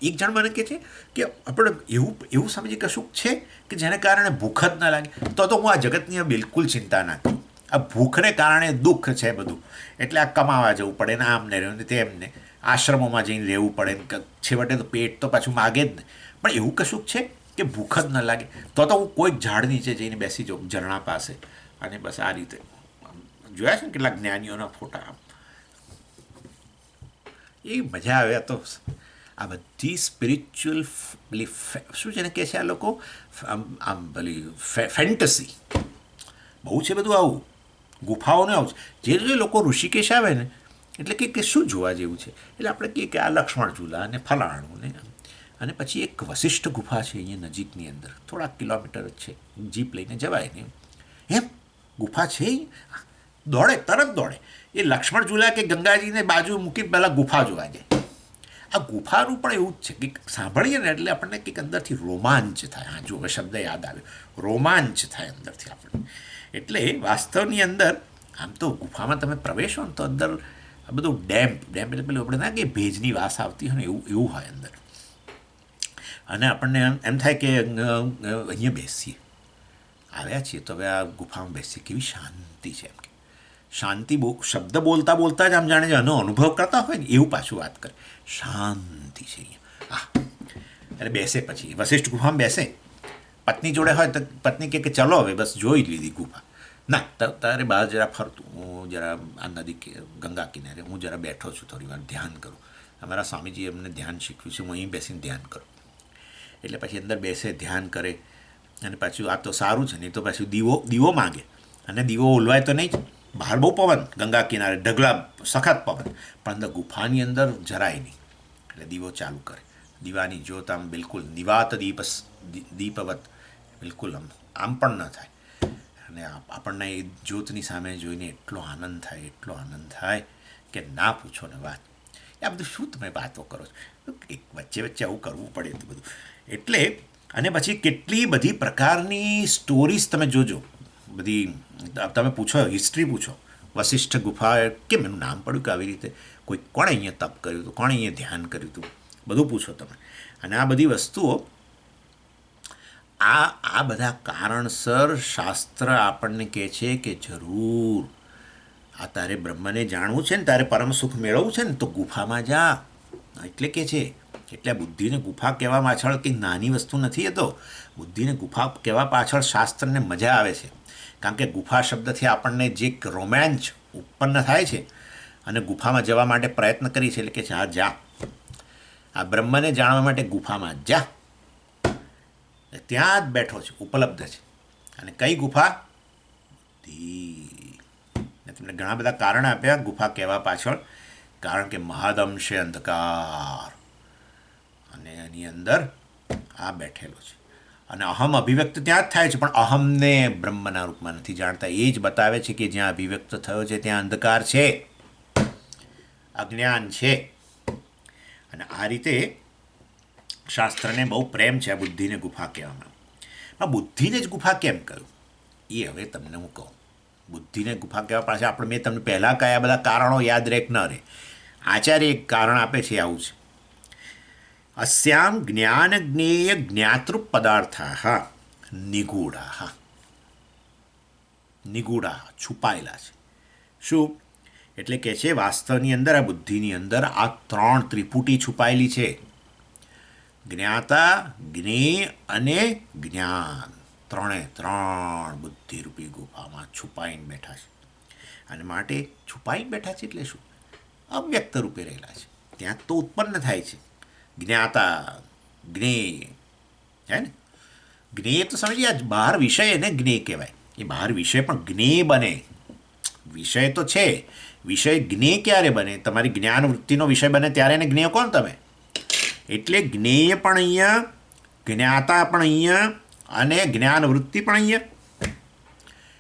એક જણ મને કહે છે કે આપણે એવું સમજીએ કશું છે કે જેને કારણે ભૂખ જ ના લાગે, તો હું આ જગતની બિલકુલ ચિંતા ના કરું. આ ભૂખને કારણે દુઃખ છે બધું, એટલે આ કમાવા જવું પડે ને, આમને રહેવું ને તેમને, આશ્રમોમાં જઈને રહેવું પડે ને, છેવટે તો પેટ તો પાછું માગે જ ને. પણ એવું કશું છે કે ભૂખ જ ન લાગે, તો હું કોઈક ઝાડ નીચે જઈને બેસી જાઉં, ઝરણા પાસે, અને બસ આ રીતે જોયા છે ને કેટલાક જ્ઞાનીઓના ફોટા, એ મજા આવે. તો આ બધી સ્પિરિચ્યુઅલ શું છે ને કહે છે આ લોકો, આમ પેલી ફેન્ટસી બહુ છે બધું. આવું ગુફાઓને આવું છે જે લોકો ઋષિકેશ આવે ને એટલે કે શું જોવા જેવું છે, એટલે આપણે કહીએ કે આ લક્ષ્મણ ઝૂલા અને ફલાણું ને, અને પછી એક વશિષ્ઠ ગુફા છે અહીંયા નજીકની અંદર, થોડાક કિલોમીટર જ છે, જીપ લઈને જવાય ને, એમ ગુફા છે, દોડે, તરત દોડે. એ લક્ષ્મણ ઝૂલા કે ગંગાજીને બાજુ મૂકીને પહેલાં ગુફા જોવા જાય. આ ગુફાનું પણ એવું જ છે કે સાંભળીએ ને એટલે આપણને કંઈક અંદરથી રોમાંચ થાય. હા, જો શબ્દ યાદ આવ્યો, રોમાંચ થાય અંદરથી આપણને. એટલે વાસ્તવની અંદર આમ તો ગુફામાં તમે પ્રવેશો ને તો અંદર આ બધું ડેમ્પ એટલે પેલું આપણે ના કે ભેજની વાસ આવતી હોય ને એવું હોય અંદર, અને આપણને એમ થાય કે અહીંયા બેસીએ, આવ્યા છીએ તો હવે આ ગુફામાં બેસીએ, કેવી શાંતિ છે. એમ કે શાંતિ શબ્દ બોલતા જ આમ જાણે આનો અનુભવ કરતા હોય ને એવું પાછું વાત કરે, શાંતિ છે અહીંયા. હા, એટલે બેસે, પછી વશિષ્ઠ ગુફામાં બેસે, પત્ની જોડે હોય તો પત્ની કહે કે ચલો હવે બસ જોઈ લીધી ગુફા, ના તારે બહાર જરા ફરતું, હું જરા આ નદી ગંગા કિનારે હું જરા બેઠો છું, થોડી વાર ધ્યાન કરું. અમારા સ્વામીજી અમને ધ્યાન શીખવ્યું છે, હું અહીં બેસીને ધ્યાન કરું. એટલે પછી અંદર બેસે, ધ્યાન કરે, અને પાછું આ તો સારું છે, નહીં તો પાછું દીવો માગે, અને દીવો ઓલવાય તો નહીં જ. બહાર બહુ પવન, ગંગા કિનારે ઢગલા સખત પવન, પણ અંદર ગુફાની અંદર જરાય નહીં. એટલે દીવો ચાલુ કરે, દીવાની જ્યોત આમ બિલકુલ નિવાત દીપવત બિલકુલ આમ પણ ન થાય. અને આપણને એ જ્યોતની સામે જોઈને એટલો આનંદ થાય કે ના પૂછો ને વાત. આ બધું શું તમે વાતો કરો છો, એક વચ્ચે વચ્ચે આવું કરવું પડે તો બધું. એટલે અને પછી કેટલી બધી પ્રકારની સ્ટોરીઝ તમે જોજો, બધી તમે પૂછો, હિસ્ટ્રી પૂછો, વશિષ્ઠ ગુફા કેમ એનું નામ પડ્યું કે આવી રીતે, કોણે અહીંયા તપ કર્યું હતું, કોણે અહીંયા ધ્યાન કર્યું હતું, બધું પૂછો તમે. અને આ બધી વસ્તુઓ, આ બધા કારણસર શાસ્ત્ર આપણને કહે છે કે જરૂર આ તારે બ્રહ્મને જાણવું છે ને, તારે પરમ સુખ મેળવવું છે ને, તો ગુફામાં જા. એટલે કે છે, એટલે બુદ્ધિને ગુફા કહેવા પાછળ કંઈ નાની વસ્તુ નથી. એ તો બુદ્ધિને ગુફા કહેવા પાછળ શાસ્ત્રને મજા આવે છે, કારણ કે ગુફા શબ્દથી આપણને જે રોમાંચ ઉત્પન્ન થાય છે, અને ગુફામાં જવા માટે પ્રયત્ન કરી છે. એટલે કે હા જા, આ બ્રહ્મને જાણવા માટે ગુફામાં જા, ત્યાં જ બેઠો છે, ઉપલબ્ધ છે. અને કઈ ગુફા? તમને ઘણા બધા કારણ આપ્યા ગુફા કહેવા પાછળ, કારણ કે મહાદંશે અંધકાર, અને એની અંદર આ બેઠેલો છે. અને અહમ અભિવ્યક્ત ત્યાં જ થાય છે, પણ અહમને બ્રહ્મના રૂપમાં નથી જાણતા. એ જ બતાવે છે કે જ્યાં અભિવ્યક્ત થયો છે ત્યાં અંધકાર છે, અજ્ઞાન છે. અને આ રીતે શાસ્ત્રને બહુ પ્રેમ છે આ બુદ્ધિને ગુફા કહેવામાં. પણ બુદ્ધિને જ ગુફા કેમ કહ્યું એ હવે તમને હું કહું. બુદ્ધિને ગુફા કહેવા પાછળ મેં તમને પહેલાં કયા બધા કારણો યાદ રહે કે ન રહે. આચાર્ય એક કારણ આપે છે, આવું છે: અસ્યામ જ્ઞાન જ્ઞેય જ્ઞાતૃ પદાર્થા નિગૂઢા. નિગૂઢા છુપાયેલા છે. શું એટલે કે છે? વાસ્તવની અંદર આ બુદ્ધિની અંદર આ ત્રણ ત્રિપુટી છુપાયેલી છે: જ્ઞાતા, જ્ઞેય અને જ્ઞાન. ત્રણ બુદ્ધિરૂપી ગુફામાં છુપાઈને બેઠા છે. અને માટે છુપાઈને બેઠા છે એટલે શું? અવ્યક્ત રૂપે રહેલા છે. ત્યાં તો ઉત્પન્ન થાય છે જ્ઞાતા, જ્ઞેય, હે ને? જ્ઞેય તો સમજીએ, બહાર વિષય એને જ્ઞેય કહેવાય. એ બહાર વિષય પણ જ્ઞેય બને. વિષય તો છે, વિષય જ્ઞેય ક્યારે બને? તમારી જ્ઞાન વૃત્તિનો વિષય બને ત્યારે એને જ્ઞેય કોણ તમે? એટલે જ્ઞેય પણ અહીંયા, જ્ઞાતા પણ અહીંયા, અને જ્ઞાન વૃત્તિ પણ અહીંયા.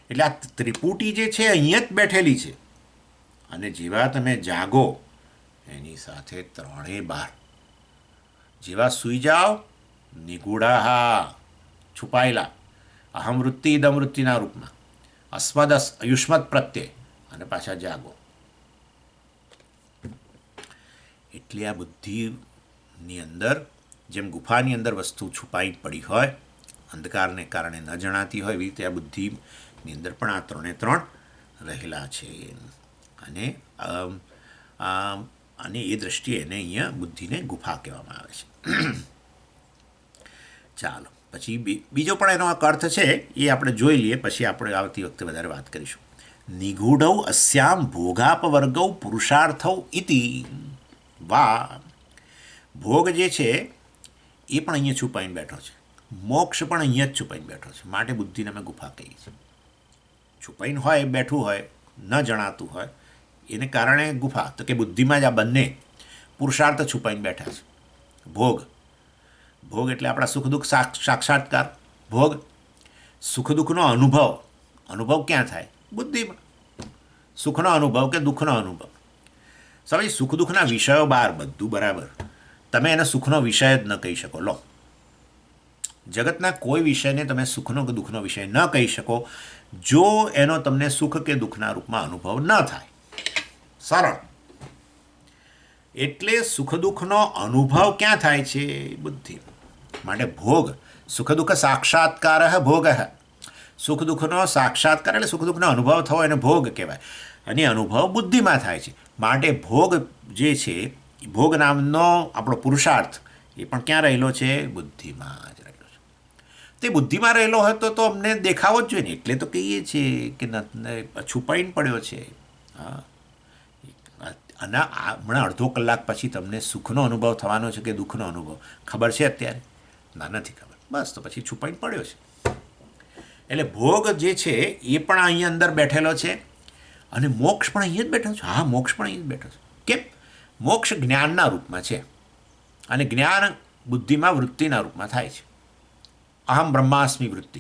એટલે આ ત્રિપુટી જે છે અહીંયા જ બેઠેલી છે. અને જેવા તમે જાગો એની સાથે ત્રણેય બહાર. જેવા સૂઈ જાઓ, નિગૂઢા છુપાયેલા, અહમવૃત્તિ ઇદમવૃત્તિના રૂપમાં, અસ્મદ યુષ્મદ પ્રત્યે, અને પાછા જાગો. એટલે આ બુદ્ધિની અંદર જેમ ગુફાની અંદર વસ્તુ છુપાઈ પડી હોય, અંધકારને કારણે ન જણાતી હોય, એવી રીતે આ બુદ્ધિની અંદર પણ આ ત્રણ રહેલા છે. અને એ દ્રષ્ટિએ એને અહીંયા બુદ્ધિને ગુફા કહેવામાં આવે છે. ચાલો, પછી બીજો પણ એનો અર્થ છે, એ આપણે જોઈ લઈએ, પછી આપણે આવતી વખતે વધારે વાત કરીશું. નિગૂઢૌ અસ્યામ ભોગાપવર્ગૌ પુરુષાર્થૌ ઇતિ. વાહ! ભોગ જે છે એ પણ અહીંયા છુપાઈને બેઠો છે, મોક્ષ પણ અહીંયા જ છુપાઈને બેઠો છે. માટે બુદ્ધિને અમે ગુફા કહીએ છીએ. છુપાઈને હોય, બેઠું હોય, ન જણાતું હોય, એને કારણે ગુફા. તો કે બુદ્ધિમાં જ આ બંને પુરુષાર્થ છુપાઈને બેઠા છે. ભોગ એટલે આપણા સુખ દુઃખ સાક્ષાત્કાર. ભોગ સુખ દુઃખનો અનુભવ ક્યાં થાય? બુદ્ધિમાં. સુખનો અનુભવ કે દુઃખનો અનુભવ. સમજ, સુખ દુઃખના વિષયો બહાર, બધું બરાબર. તમે એને સુખનો વિષય જ ન કહી શકો. લો, જગતના કોઈ વિષયને તમે સુખનો કે દુઃખનો વિષય ન કહી શકો જો એનો તમને સુખ કે દુઃખના રૂપમાં અનુભવ ન થાય. સરળ. એટલે સુખ દુઃખનો અનુભવ ક્યાં થાય છે? બુદ્ધિ. માટે ભોગ, સુખ દુઃખ સાક્ષાત્કાર ભોગ. સુખ દુઃખનો સાક્ષાત્કાર એટલે સુખ દુઃખનો અનુભવ થવો એને ભોગ કહેવાય. અને અનુભવ બુદ્ધિમાં થાય છે. માટે ભોગ જે છે, ભોગ નામનો આપણો પુરુષાર્થ, એ પણ ક્યાં રહેલો છે? બુદ્ધિમાં જ રહેલો છે. તે બુદ્ધિમાં રહેલો હતો તો અમને દેખાવો જ જોઈએ ને, એટલે તો કહીએ છીએ કે છુપાઈને પડ્યો છે. હા, અને હમણાં અડધો કલાક પછી તમને સુખનો અનુભવ થવાનો છે કે દુઃખનો અનુભવ ખબર છે અત્યારે? ના, નથી ખબર. બસ તો પછી છુપાઈને પડ્યો છે. એટલે ભોગ જે છે એ પણ અહીંયા અંદર બેઠેલો છે અને મોક્ષ પણ અહીંયા જ બેઠો છે. હા, મોક્ષ પણ અહીંયા જ બેઠો છે. કેમ? મોક્ષ જ્ઞાનના રૂપમાં છે અને જ્ઞાન બુદ્ધિમાં વૃત્તિના રૂપમાં થાય છે. અહમ બ્રહ્માસ્મિ વૃત્તિ,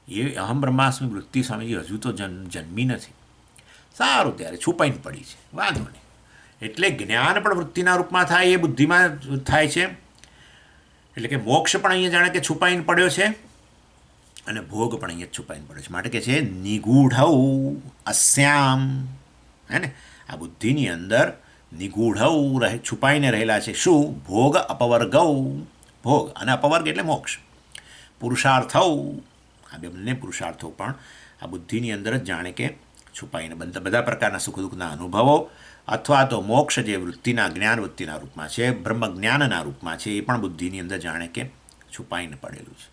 એ અહમ બ્રહ્માસ્મિ વૃત્તિ સ્વામીજી હજુ તો જન્મી નથી. સારું, ત્યારે છુપાઈને પડી છે, વાંધો નહીં. એટલે જ્ઞાન પણ વૃત્તિના રૂપમાં થાય, એ બુદ્ધિમાં થાય છે. એટલે કે મોક્ષ પણ અહીંયા જાણે કે છુપાઈને પડ્યો છે અને ભોગ પણ અહીંયા છુપાઈને પડ્યો છે. માટે કે છે નિગૂઢ અસ્યામ, હે ને, આ બુદ્ધિની અંદર નિગૂઢ છુપાઈને રહેલા છે. શું? ભોગ અપવર્ગ, ભોગ અને અપવર્ગ એટલે મોક્ષ. પુરુષાર્થ, આ બંને પુરુષાર્થો પણ આ બુદ્ધિની અંદર જ જાણે કે છુપાઈને બધા પ્રકારના સુખ દુઃખના અનુભવો અથવા તો મોક્ષ જે વૃત્તિના જ્ઞાન વૃત્તિના રૂપમાં છે, બ્રહ્મ જ્ઞાનના રૂપમાં છે, એ પણ બુદ્ધિની અંદર જાણે કે છુપાઈને પડેલું છે.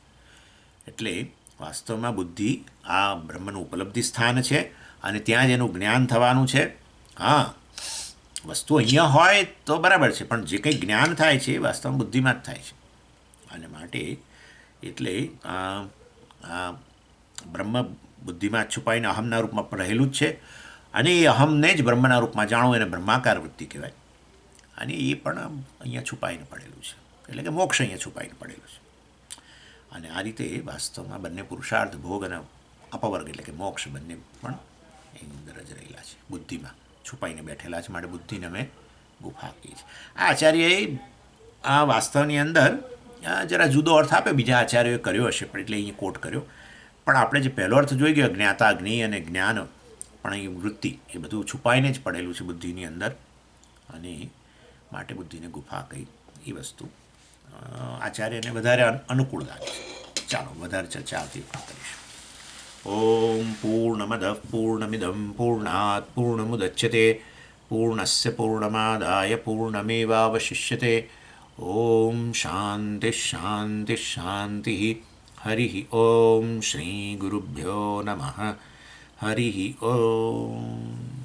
એટલે વાસ્તવમાં બુદ્ધિ આ બ્રહ્મનું ઉપલબ્ધિ સ્થાન છે અને ત્યાં જ એનું જ્ઞાન થવાનું છે. હા, વસ્તુ અહીંયા હોય તો બરાબર છે, પણ જે કંઈ જ્ઞાન થાય છે એ વાસ્તવમાં બુદ્ધિમાં જ થાય છે. અને માટે એટલે બ્રહ્મ બુદ્ધિમાં છુપાઈને અહમના રૂપમાં રહેલું જ છે અને એ અહમને જ બ્રહ્મના રૂપમાં જાણો એને બ્રહ્માકાર વૃત્તિ કહેવાય. અને એ પણ અહીંયા છુપાઈને પડેલું છે, એટલે કે મોક્ષ અહીંયા છુપાઈને પડેલું છે. અને આ રીતે વાસ્તવમાં બંને પુરુષાર્થ, ભોગ અને અપવર્ગ એટલે કે મોક્ષ બંને પણ એની અંદર જ રહેલા છે, બુદ્ધિમાં છુપાઈને બેઠેલા છે. માટે બુદ્ધિને અમે ગુફા કહીએ છીએ. આ આચાર્યએ આ વાસ્તવની અંદર જરા જુદો અર્થ આપે, બીજા આચાર્યોએ કર્યો હશે પણ એટલે અહીંયા કોટ કર્યો. પણ આપણે જે પહેલો અર્થ જોઈ ગયો જ્ઞાતા, જ્ઞેય અને જ્ઞાન પણ અહીં વૃત્તિ એ બધું છુપાઈને જ પડેલું છે બુદ્ધિની અંદર અને માટે બુદ્ધિને ગુફા કહી એ વસ્તુ આચાર્યને વધારે અનુકૂળ લાગે છે. ચાલો વધારે ચર્ચા આવતી કરીશું. ઓમ પૂર્ણમદ પૂર્ણમિદમ પૂર્ણાત પૂર્ણમુદચ્યતે પૂર્ણસ્ય પૂર્ણમાદાય પૂર્ણમેવાવશિષ્યતે. ઓમ શાંતિ શાંતિ શાંતિ. હરિ ઓમ શ્રી ગુરુભ્યો નમઃ. હરિ ઓમ.